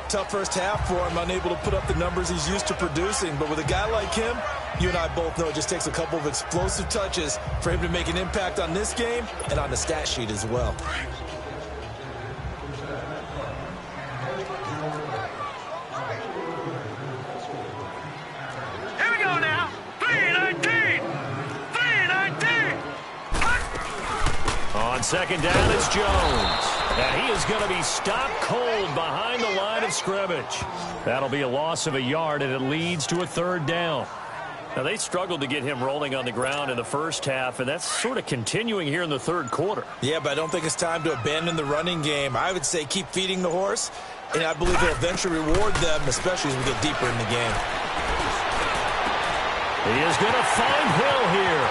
Tough first half for him, unable to put up the numbers he's used to producing. But with a guy like him, you and I both know it just takes a couple of explosive touches for him to make an impact on this game and on the stat sheet as well. Here we go now. 3-19. 3-19. On second down, it's Jones. And he is going to be stopped cold behind the line of scrimmage. That'll be a loss of a yard, and it leads to a third down. Now, they struggled to get him rolling on the ground in the first half, and that's sort of continuing here in the third quarter. Yeah, but I don't think it's time to abandon the running game. I would say keep feeding the horse, and I believe he'll eventually reward them, especially as we get deeper in the game. He is going to find Hill here.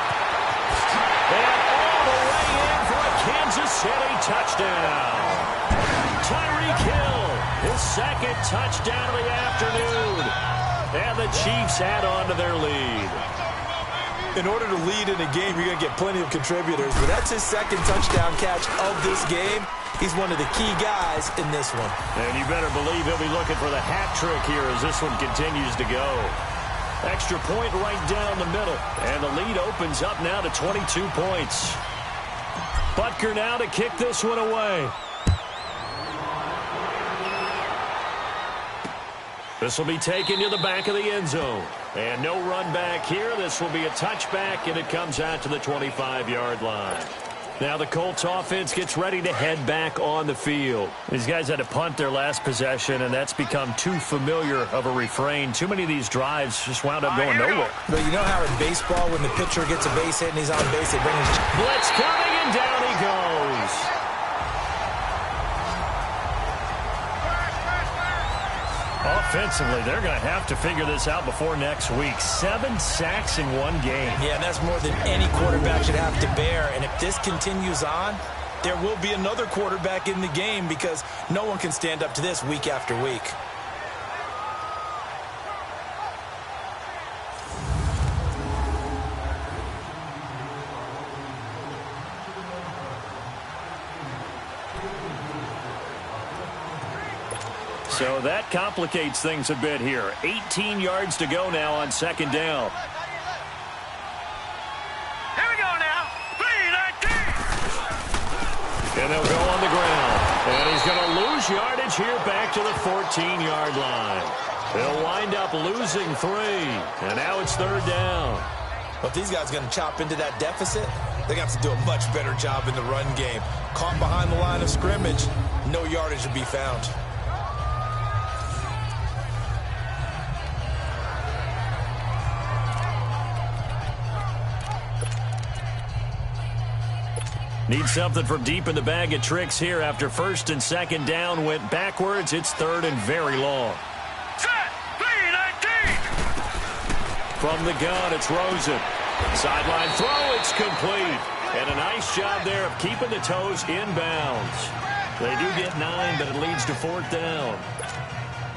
And all the way in for a Kansas City touchdown. Tyreek Hill, his second touchdown of the afternoon. And the Chiefs add on to their lead. In order to lead in a game, you're going to get plenty of contributors, but that's his second touchdown catch of this game. He's one of the key guys in this one. And you better believe he'll be looking for the hat trick here as this one continues to go. Extra point right down the middle. And the lead opens up now to 22 points. Butker now to kick this one away. This will be taken to the back of the end zone. And no run back here. This will be a touchback, and it comes out to the 25-yard line. Now the Colts offense gets ready to head back on the field. These guys had to punt their last possession, and that's become too familiar of a refrain. Too many of these drives just wound up going nowhere. But you know how in baseball, when the pitcher gets a base hit and he's on base, they bring his... Blitz coming, and down he goes. Offensively, they're going to have to figure this out before next week. 7 sacks in one game. Yeah, and that's more than any quarterback should have to bear. And if this continues on, there will be another quarterback in the game because no one can stand up to this week after week. So that complicates things a bit here. 18 yards to go now on second down. Here we go now. 3-19. And they'll go on the ground. And he's going to lose yardage here back to the 14-yard line. They'll wind up losing 3. And now it's third down. But these guys are going to chop into that deficit. They're going to have to do a much better job in the run game. Caught behind the line of scrimmage, no yardage to be found. Need something from deep in the bag of tricks here after first and second down went backwards. It's third and very long. Set. 3-19. From the gun, it's Rosen. Sideline throw, it's complete. And a nice job there of keeping the toes inbounds. They do get 9, but it leads to fourth down.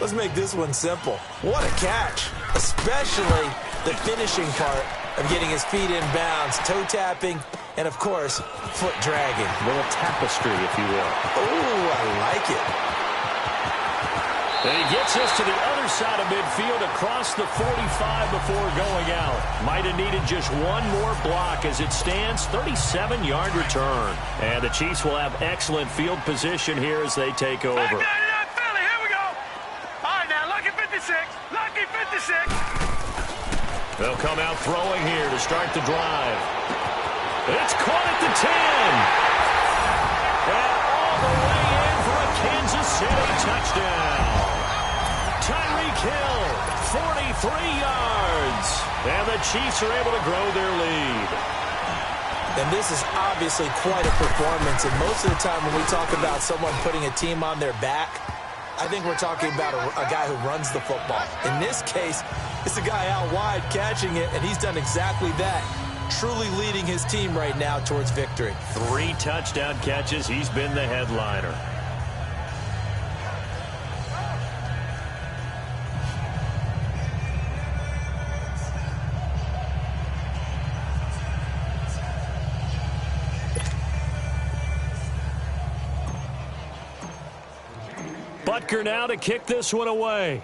Let's make this one simple. What a catch, especially the finishing part of getting his feet in bounds, toe tapping, and of course, foot dragging. A little tapestry, if you will. Oh, I like it. And he gets us to the other side of midfield across the 45 before going out. Might have needed just one more block as it stands, 37-yard return. And the Chiefs will have excellent field position here as they take over. Back 99 Philly. Here we go. All right, now, lucky 56. Lucky 56. They'll come out throwing here to start the drive. It's caught at the 10. And all the way in for a Kansas City touchdown. Tyreek Hill, 43 yards. And the Chiefs are able to grow their lead. And this is obviously quite a performance. And most of the time when we talk about someone putting a team on their back, I think we're talking about a guy who runs the football. In this case, it's a guy out wide catching it, and he's done exactly that. Truly leading his team right now towards victory. 3 touchdown catches. He's been the headliner. Butker now to kick this one away.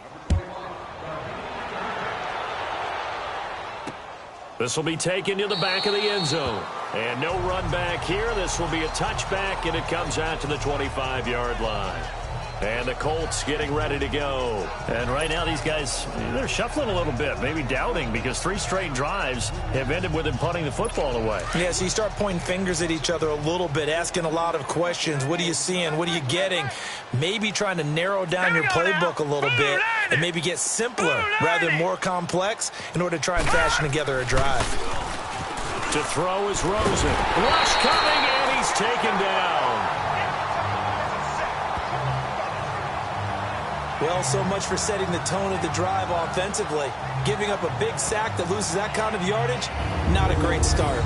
This will be taken to the back of the end zone. And no run back here. This will be a touchback, and it comes out to the 25-yard line. And the Colts getting ready to go. And right now these guys, they're shuffling a little bit, maybe doubting, because 3 straight drives have ended with them punting the football away. Yeah, so you start pointing fingers at each other a little bit, asking a lot of questions. What are you seeing? What are you getting? Maybe trying to narrow down your playbook a little bit and maybe get simpler rather than more complex in order to try and fashion together a drive. To throw is Rosen. Rush coming, and he's taken down. Well, so much for setting the tone of the drive offensively. Giving up a big sack that loses that kind of yardage, not a great start.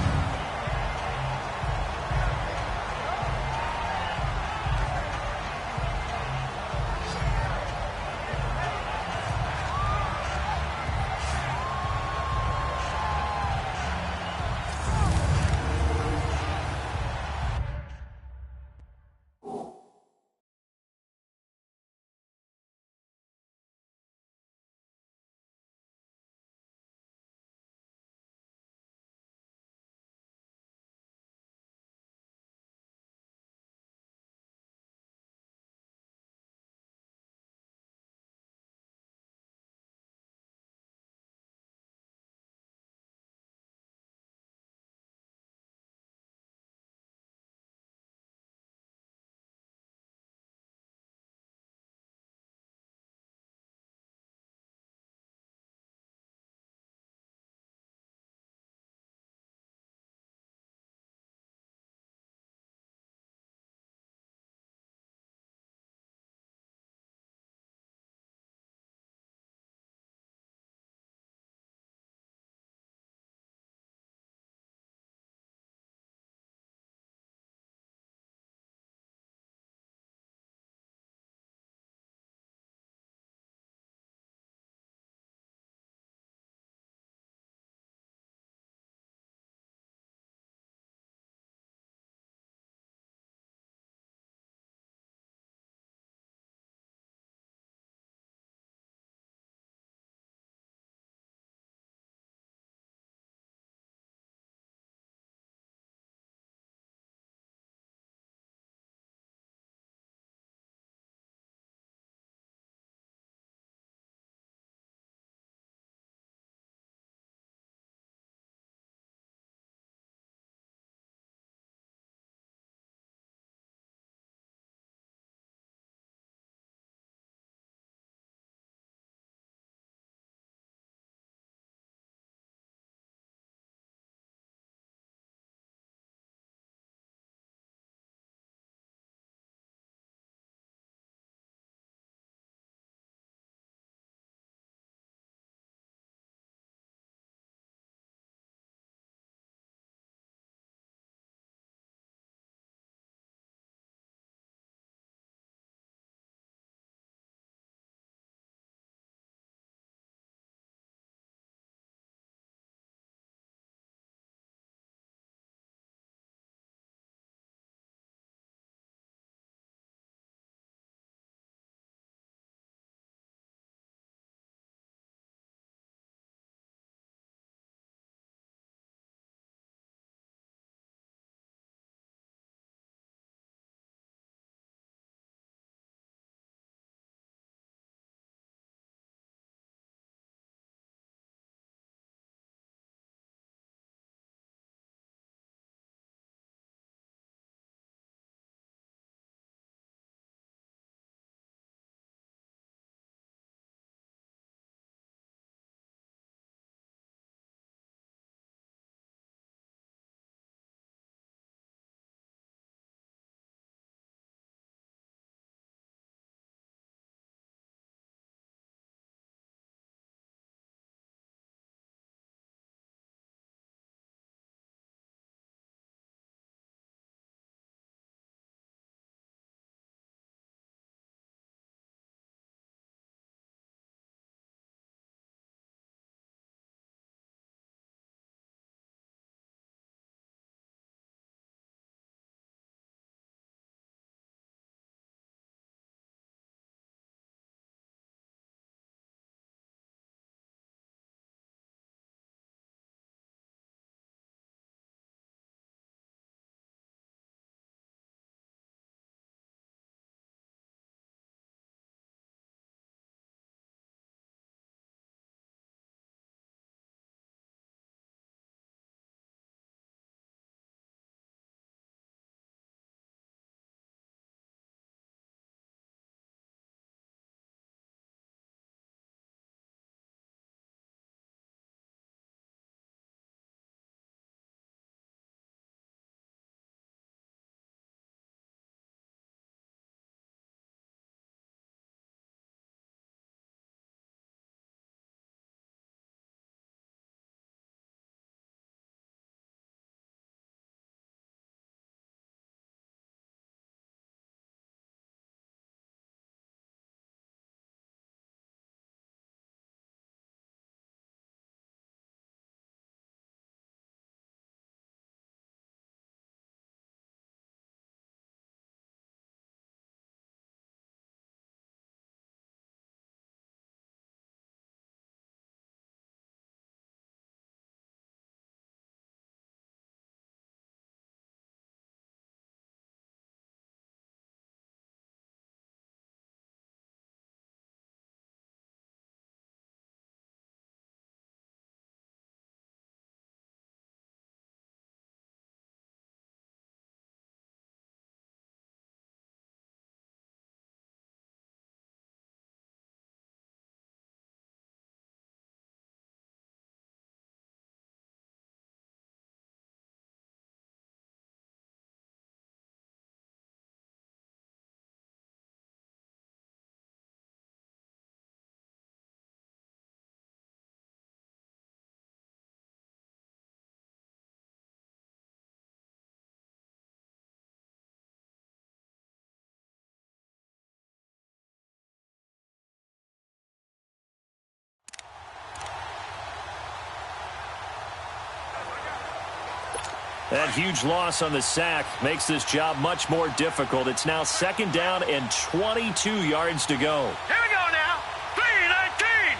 That huge loss on the sack makes this job much more difficult. It's now 2nd down and 22 yards to go. Here we go now. 3-19.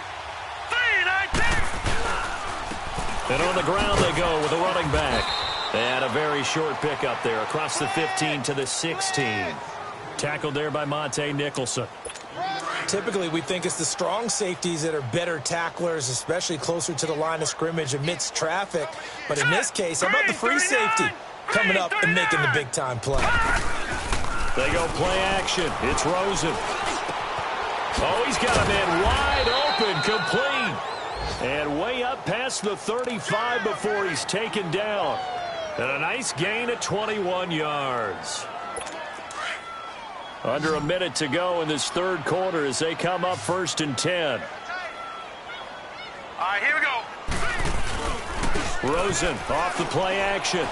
3-19. And on the ground they go with a running back. And a very short pickup there across the 15 to the 16. Tackled there by Monte Nicholson. Typically, we think it's the strong safeties that are better tacklers, especially closer to the line of scrimmage amidst traffic. But in this case, how about the free safety coming up and making the big-time play? They go play action. It's Rosen. Oh, he's got a man wide open, complete. And way up past the 35 before he's taken down. And a nice gain at 21 yards. Under a minute to go in this 3rd quarter as they come up 1st and 10. All right, here we go. Rosen off the play action.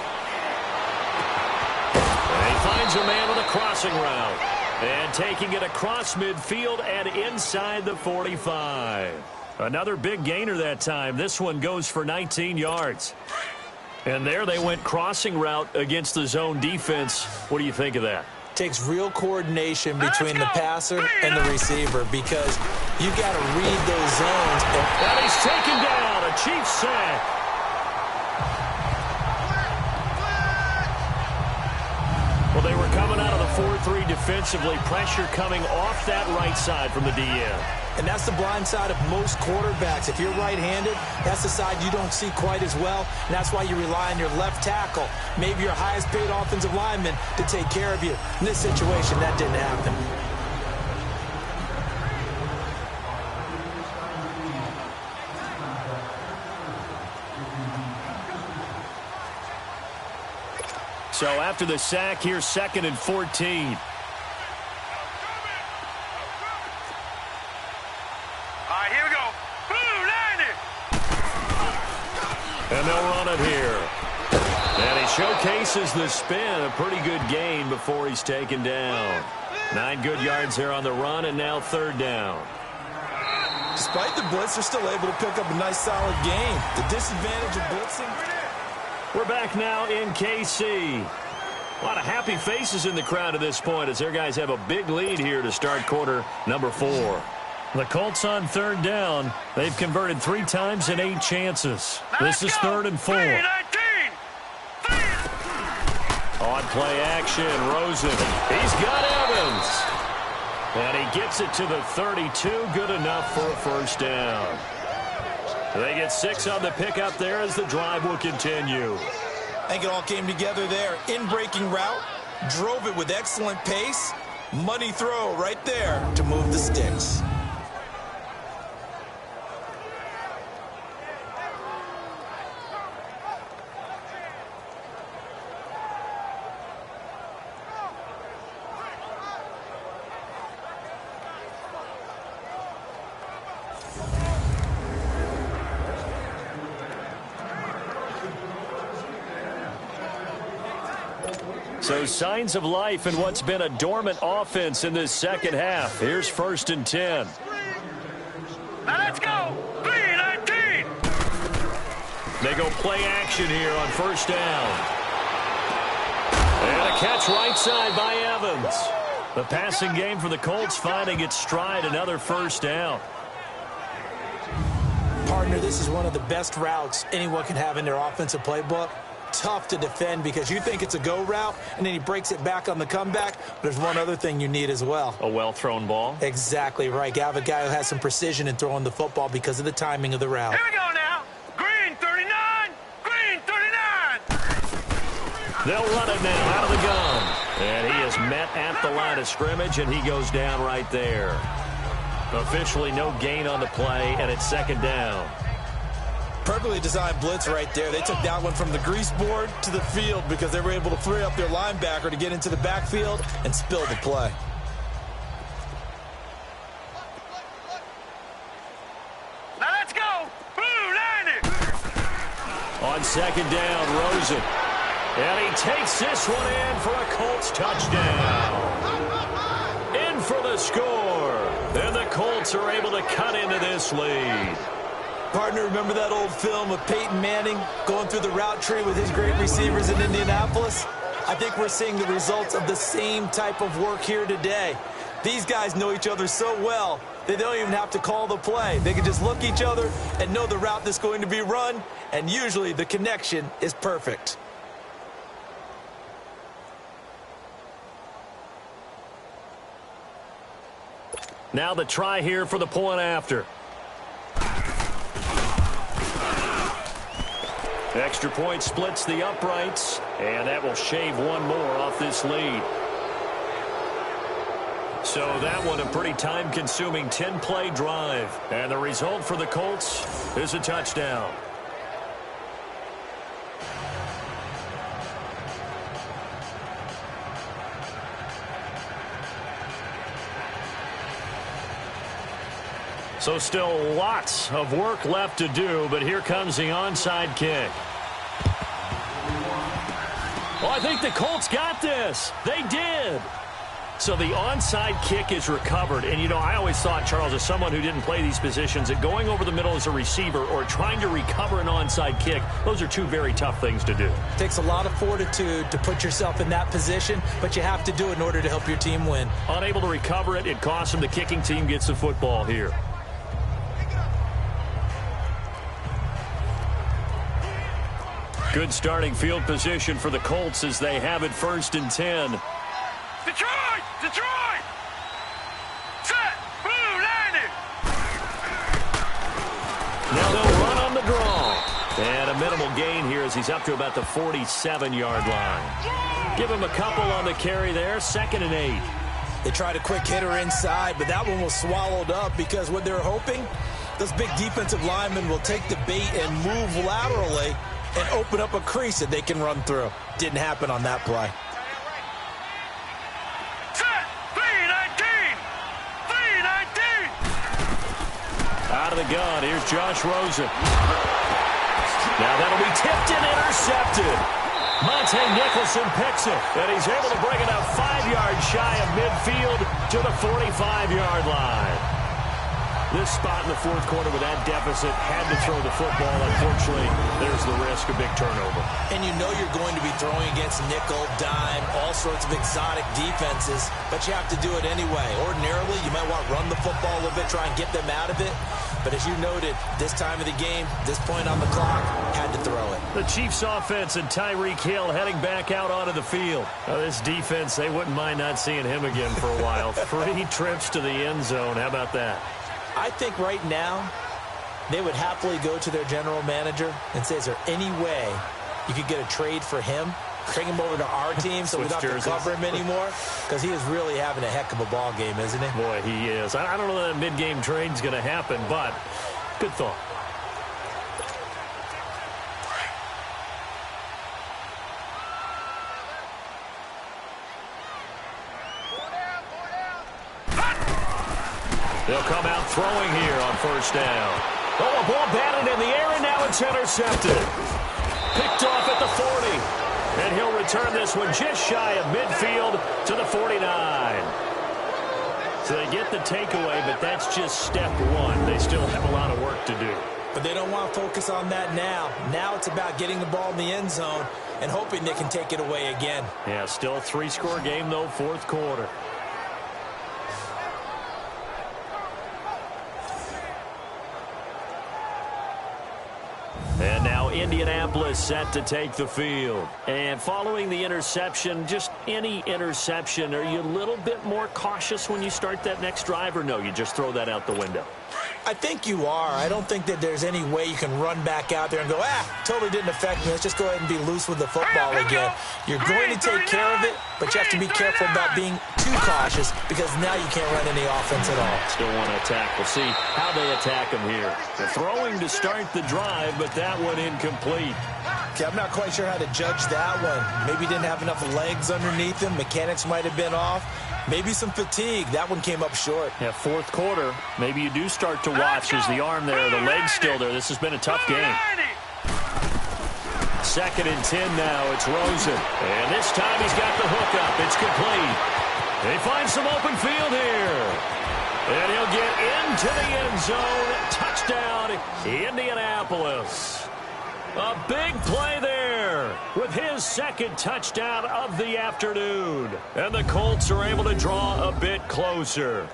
And he finds a man with a crossing route. And taking it across midfield and inside the 45. Another big gainer that time. This one goes for 19 yards. And there they went crossing route against the zone defense. What do you think of that? Takes real coordination between the passer and the receiver because you got to read those zones. And he's taken down. A Chiefs sack. Well, they were coming out of the 4-3 defensively. Pressure coming off that right side from the DN. And that's the blind side of most quarterbacks. If you're right-handed, that's the side you don't see quite as well. And that's why you rely on your left tackle, maybe your highest-paid offensive lineman, to take care of you. In this situation, that didn't happen. So after the sack, here's 2nd and 14. And they'll run it here. And he showcases the spin. A pretty good gain before he's taken down. 9 good yards here on the run, and now 3rd down. Despite the blitz, they're still able to pick up a nice, solid gain. The disadvantage of blitzing. We're back now in KC. A lot of happy faces in the crowd at this point as their guys have a big lead here to start quarter number 4. The Colts on 3rd down. They've converted 3 times in 8 chances. This is 3rd and 4. On play action, Rosen. He's got Evans. And he gets it to the 32. Good enough for a 1st down. They get 6 on the pickup there as the drive will continue. I think it all came together there. In-breaking route. Drove it with excellent pace. Money throw right there to move the sticks. So signs of life in what's been a dormant offense in this 2nd half. Here's 1st and 10. Now let's go. 3-19. They go play action here on 1st down. And a catch right side by Evans. The passing game for the Colts finding its stride. Another 1st down. Partner, this is one of the best routes anyone can have in their offensive playbook. Tough to defend because you think it's a go route, and then he breaks it back on the comeback. But there's one other thing you need as well. A well-thrown ball. Exactly right. You have a guy who has some precision in throwing the football because of the timing of the route. Here we go now. Green 39. Green 39. They'll run it now out of the gun. And he is met at the line of scrimmage, and he goes down right there. Officially no gain on the play, and it's 2nd down. Perfectly designed blitz right there. They took that one from the grease board to the field because they were able to free up their linebacker to get into the backfield and spill the play. Now let's go. Blue 90. On 2nd down, Rosen. And he takes this one in for a Colts touchdown. In for the score. And the Colts are able to cut into this lead. Partner, remember that old film of Peyton Manning going through the route tree with his great receivers in Indianapolis? I think we're seeing the results of the same type of work here today. These guys know each other so well, they don't even have to call the play. They can just look each other and know the route that's going to be run, and usually the connection is perfect. Now the try here for the point after. Extra point splits the uprights, and that will shave one more off this lead. So that one a pretty time-consuming 10-play drive. And the result for the Colts is a touchdown. So still lots of work left to do, but here comes the onside kick. Well, I think the Colts got this. They did. So the onside kick is recovered. And, you know, I always thought, Charles, as someone who didn't play these positions, that going over the middle as a receiver or trying to recover an onside kick, those are two very tough things to do. It takes a lot of fortitude to put yourself in that position, but you have to do it in order to help your team win. Unable to recover it, it costs them. The kicking team gets the football here. Good starting field position for the Colts as they have it 1st and 10. Detroit! Detroit! Set! Blue 90! Now they'll run on the draw. And a minimal gain here as he's up to about the 47-yard line. Give him a couple on the carry there. 2nd and 8. They tried a quick hitter inside, but that one was swallowed up because what they're hoping, those big defensive linemen will take the bait and move laterally and open up a crease that they can run through. Didn't happen on that play. Set! 319! 319! Out of the gun, here's Josh Rosen. Now that'll be tipped and intercepted. Monte Nicholson picks it, and he's able to bring it up 5 yards shy of midfield to the 45-yard line. This spot in the 4th quarter with that deficit, had to throw the football. Unfortunately, there's the risk of big turnover. And you know you're going to be throwing against nickel, dime, all sorts of exotic defenses, but you have to do it anyway. Ordinarily, you might want to run the football a little bit, try and get them out of it. But as you noted, this time of the game, this point on the clock, had to throw it. The Chiefs offense and Tyreek Hill heading back out onto the field. Now, this defense, they wouldn't mind not seeing him again for a while. 3 trips to the end zone. How about that? I think right now they would happily go to their general manager and say, is there any way you could get a trade for him? Bring him over to our team so we don't have to cover him anymore? Because he is really having a heck of a ball game, isn't he? Boy, he is. I don't know that mid-game trade's going to happen, but good thought. They'll come out throwing here on 1st down. Oh, a ball batted in the air, and now it's intercepted. Picked off at the 40. And he'll return this one just shy of midfield to the 49. So they get the takeaway, but that's just step 1. They still have a lot of work to do. But they don't want to focus on that now. Now it's about getting the ball in the end zone and hoping they can take it away again. Yeah, still a 3-score game, though, 4th quarter. And now Indianapolis set to take the field. And following the interception, just any interception, are you a little bit more cautious when you start that next drive, or no, you just throw that out the window? I think you are. I don't think that there's any way you can run back out there and go, totally didn't affect me. Let's just go ahead and be loose with the football again. You're going to take care of it, but you have to be careful about being too cautious because now you can't run any offense at all. Still want to attack. We'll see how they attack him here. They're throwing to start the drive, but that one incomplete. Okay, I'm not quite sure how to judge that one. Maybe he didn't have enough legs underneath him. Mechanics might have been off. Maybe some fatigue. That one came up short. Yeah, 4th quarter. Maybe you do start to watch as the arm there, the leg's still there. This has been a tough game. 2nd and 10 now. It's Rosen. And this time he's got the hook up. It's complete. They find some open field here. And he'll get into the end zone. Touchdown. Touchdown, Indianapolis. A big play there with his second touchdown of the afternoon. And the Colts are able to draw a bit closer.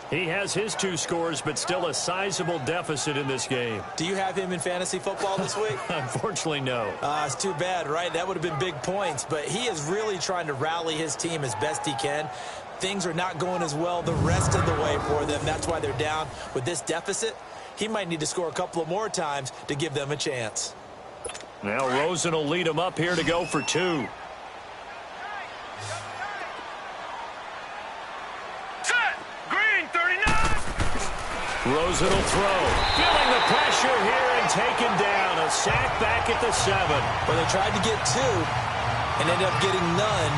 He has his 2 scores, but still a sizable deficit in this game. Do you have him in fantasy football this week? Unfortunately, no. It's too bad, right? That would have been big points. But he is really trying to rally his team as best he can. Things are not going as well the rest of the way for them. That's why they're down with this deficit. He might need to score a couple of more times to give them a chance. Now Rosen will lead him up here to go for 2. Rosen will throw. Feeling the pressure here and taken down. A sack back at the 7. Well, they tried to get 2 and ended up getting none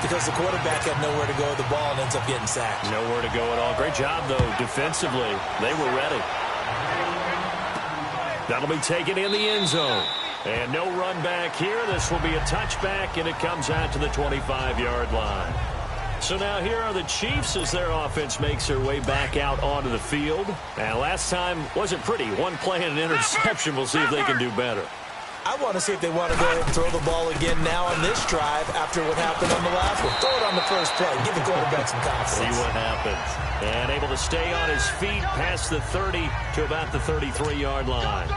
because the quarterback had nowhere to go with the ball and ends up getting sacked. Nowhere to go at all. Great job, though, defensively. They were ready. That'll be taken in the end zone. And no run back here. This will be a touchback, and it comes out to the 25-yard line. So now here are the Chiefs as their offense makes their way back out onto the field. And last time wasn't pretty. One play and an interception. We'll see if they can do better. I want to see if they want to go ahead and throw the ball again now on this drive after what happened on the last one. Throw it on the first play. Give the quarterback some confidence. See what happens. And able to stay on his feet past the 30 to about the 33-yard line.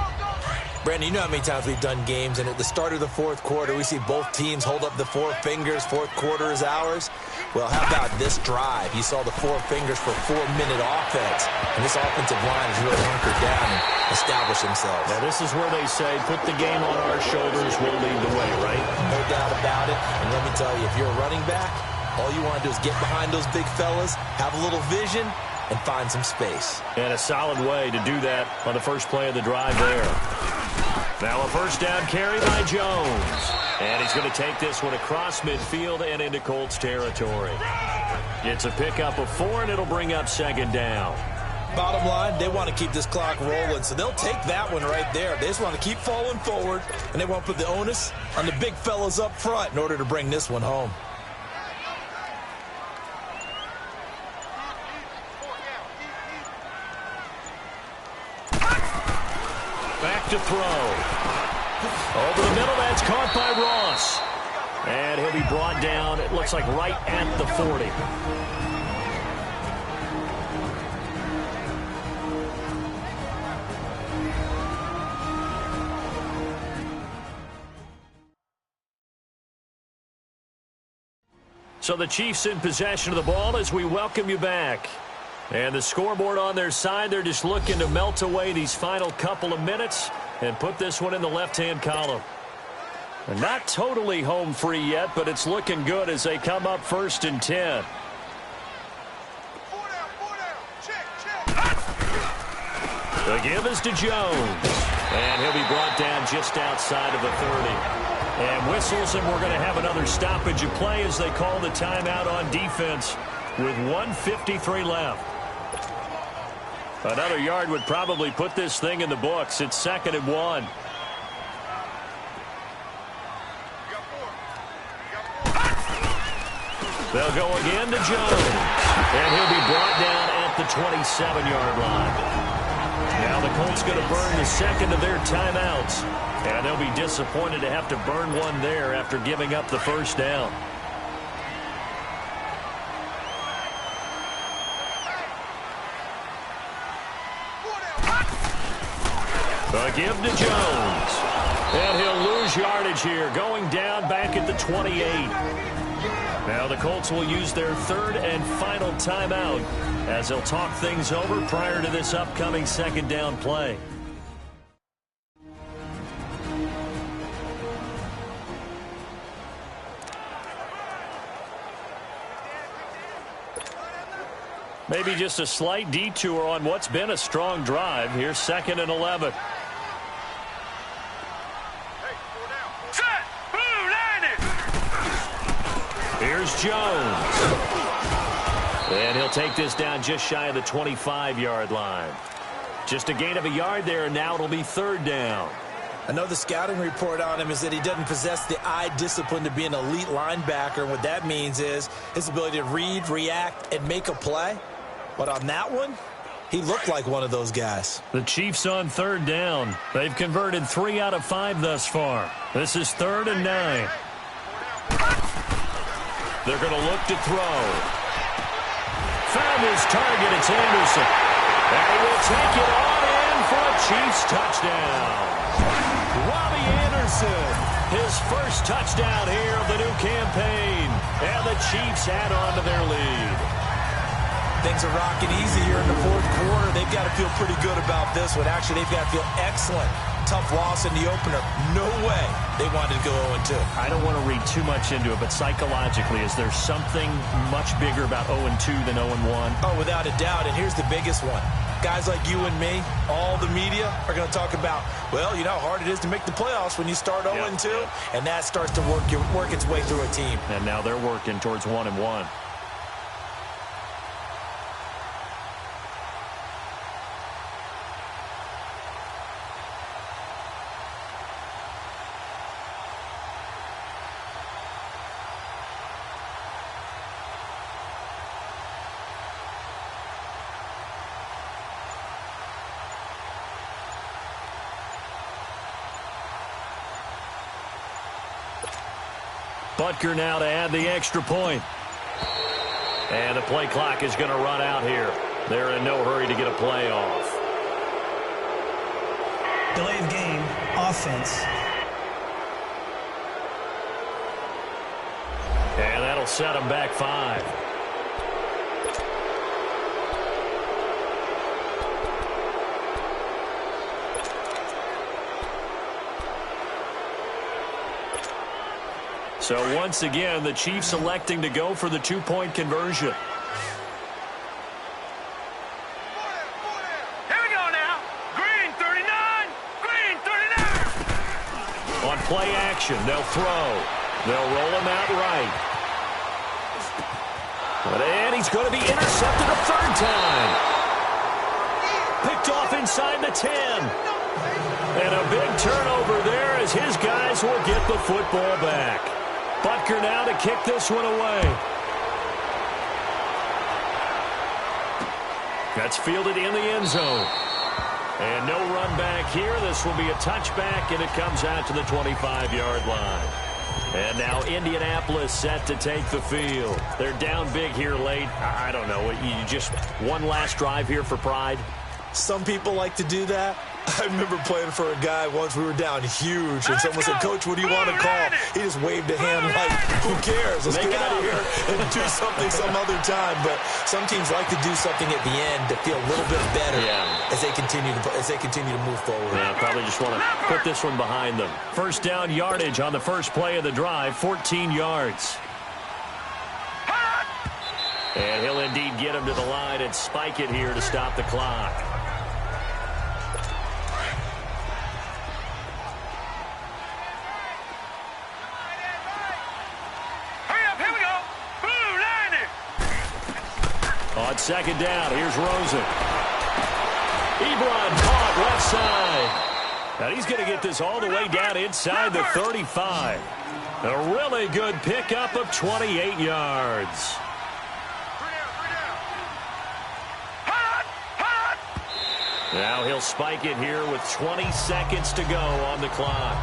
Brandon, you know how many times we've done games, and at the start of the 4th quarter, we see both teams hold up the 4 fingers. 4th quarter is ours. Well, how about this drive? You saw the 4 fingers for 4-minute offense, and this offensive line has really hunkered down and established themselves. Now, this is where they say, put the game on our shoulders, we'll lead the way, right? No doubt about it. And let me tell you, if you're a running back, all you want to do is get behind those big fellas, have a little vision, and find some space. And a solid way to do that on the first play of the drive there. Now a first down carry by Jones. And he's going to take this one across midfield and into Colts territory. It's a pickup of 4, and it'll bring up 2nd down. Bottom line, they want to keep this clock rolling, so they'll take that one right there. They just want to keep falling forward, and they want to put the onus on the big fellas up front in order to bring this one home. Back to throw. Over the middle, that's caught by Ross. And he'll be brought down, it looks like right at the 40. So the Chiefs in possession of the ball as we welcome you back. And the scoreboard on their side, they're just looking to melt away these final couple of minutes and put this one in the left-hand column. And not totally home free yet, but it's looking good as they come up 1st and 10. The give is to Jones. And he'll be brought down just outside of the 30. And whistles, and we're going to have another stoppage of play as they call the timeout on defense with 1:53 left. Another yard would probably put this thing in the books. It's 2nd and 1. They'll go again to Jones. And he'll be brought down at the 27-yard line. Now the Colts going to burn the 2nd of their timeouts. And they'll be disappointed to have to burn one there after giving up the 1st down. A give to Jones. And he'll lose yardage here, going down back at the 28. Now the Colts will use their 3rd and final timeout as they'll talk things over prior to this upcoming 2nd down play. Maybe just a slight detour on what's been a strong drive. Here's 2nd and 11. Here's Jones. And he'll take this down just shy of the 25-yard line. Just a gain of a yard there, and now it'll be 3rd down. I know the scouting report on him is that he doesn't possess the eye discipline to be an elite linebacker. And what that means is his ability to read, react, and make a play. But on that one, He looked like one of those guys. The Chiefs on third down. They've converted 3 out of 5 thus far. This is 3rd and 9. They're going to look to throw. Found his target. It's Anderson. And he will take it on in for a Chiefs touchdown. Robbie Anderson, his first touchdown here of the new campaign. And the Chiefs add on to their lead. Things are rocking easy here in the fourth quarter. They've got to feel pretty good about this one. Actually, they've got to feel excellent. Tough loss in the opener. No way they wanted to go 0-2. I don't want to read too much into it, but psychologically, is there something much bigger about 0-2 than 0-1? Oh, without a doubt. And here's the biggest one. Guys like you and me, all the media, are going to talk about, well, you know how hard it is to make the playoffs when you start 0-2. And that starts to work its way through a team. And now they're working towards 1-1. Butker now to add the extra point. And the play clock is going to run out here. They're in no hurry to get a play off. Delay of game, offense. And that'll set them back 5. So once again, the Chiefs electing to go for the 2-point conversion. Here we go now. Green 39. Green 39. On play action, they'll throw. They'll roll him out right. And he's going to be intercepted a 3rd time. Picked off inside the 10. And a big turnover there as his guys will get the football back. Butker now to kick this one away. That's fielded in the end zone. And no run back here. This will be a touchback, and it comes out to the 25-yard line. And now Indianapolis set to take the field. They're down big here late. I don't know. You just one last drive here for pride? Some people like to do that. I remember playing for a guy once. We were down huge, and someone said, "Coach, what do you want to call?" He just waved a hand like, "Who cares? Let's get out of here and do something some other time." But some teams like to do something at the end to feel a little bit better as they continue to move forward. Yeah, probably just want to put this one behind them. First down yardage on the first play of the drive, 14 yards. And he'll indeed get him to the line and spike it here to stop the clock. On second down, here's Rosen. Ebron caught left side. And he's going to get this all the way down inside the 35. A really good pickup of 28 yards. Now he'll spike it here with 20 seconds to go on the clock.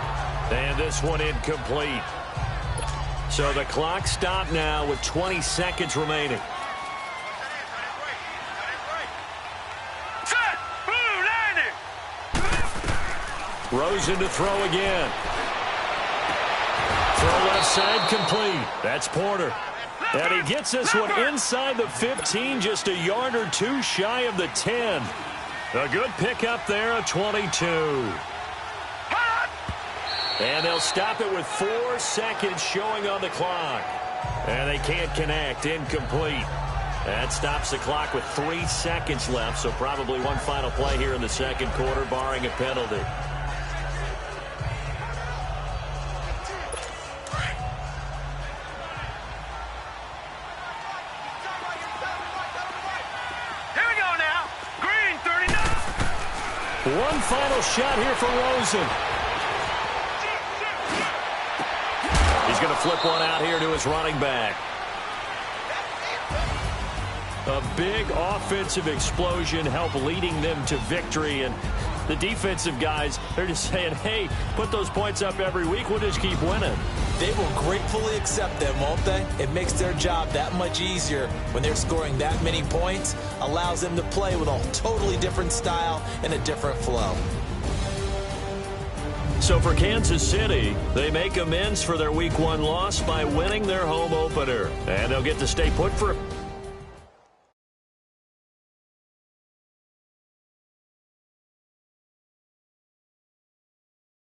And this one incomplete. So the clock stopped now with 20 seconds remaining. Rosen to throw again. Throw left side complete. That's Porter. And he gets this one inside the 15, just a yard or two shy of the 10. A good pickup there, a 22. And they'll stop it with 4 seconds showing on the clock. And they can't connect. Incomplete. That stops the clock with 3 seconds left, so probably one final play here in the second quarter, barring a penalty. One final shot here for Rosen. He's going to flip one out here to his running back. A big offensive explosion helped leading them to victory. And the defensive guys, they're just saying, hey, put those points up every week. We'll just keep winning. They will gratefully accept them, won't they? It makes their job that much easier when they're scoring that many points. Allows them to play with a totally different style and a different flow. So for Kansas City, they make amends for their Week 1 loss by winning their home opener. And they'll get to stay put for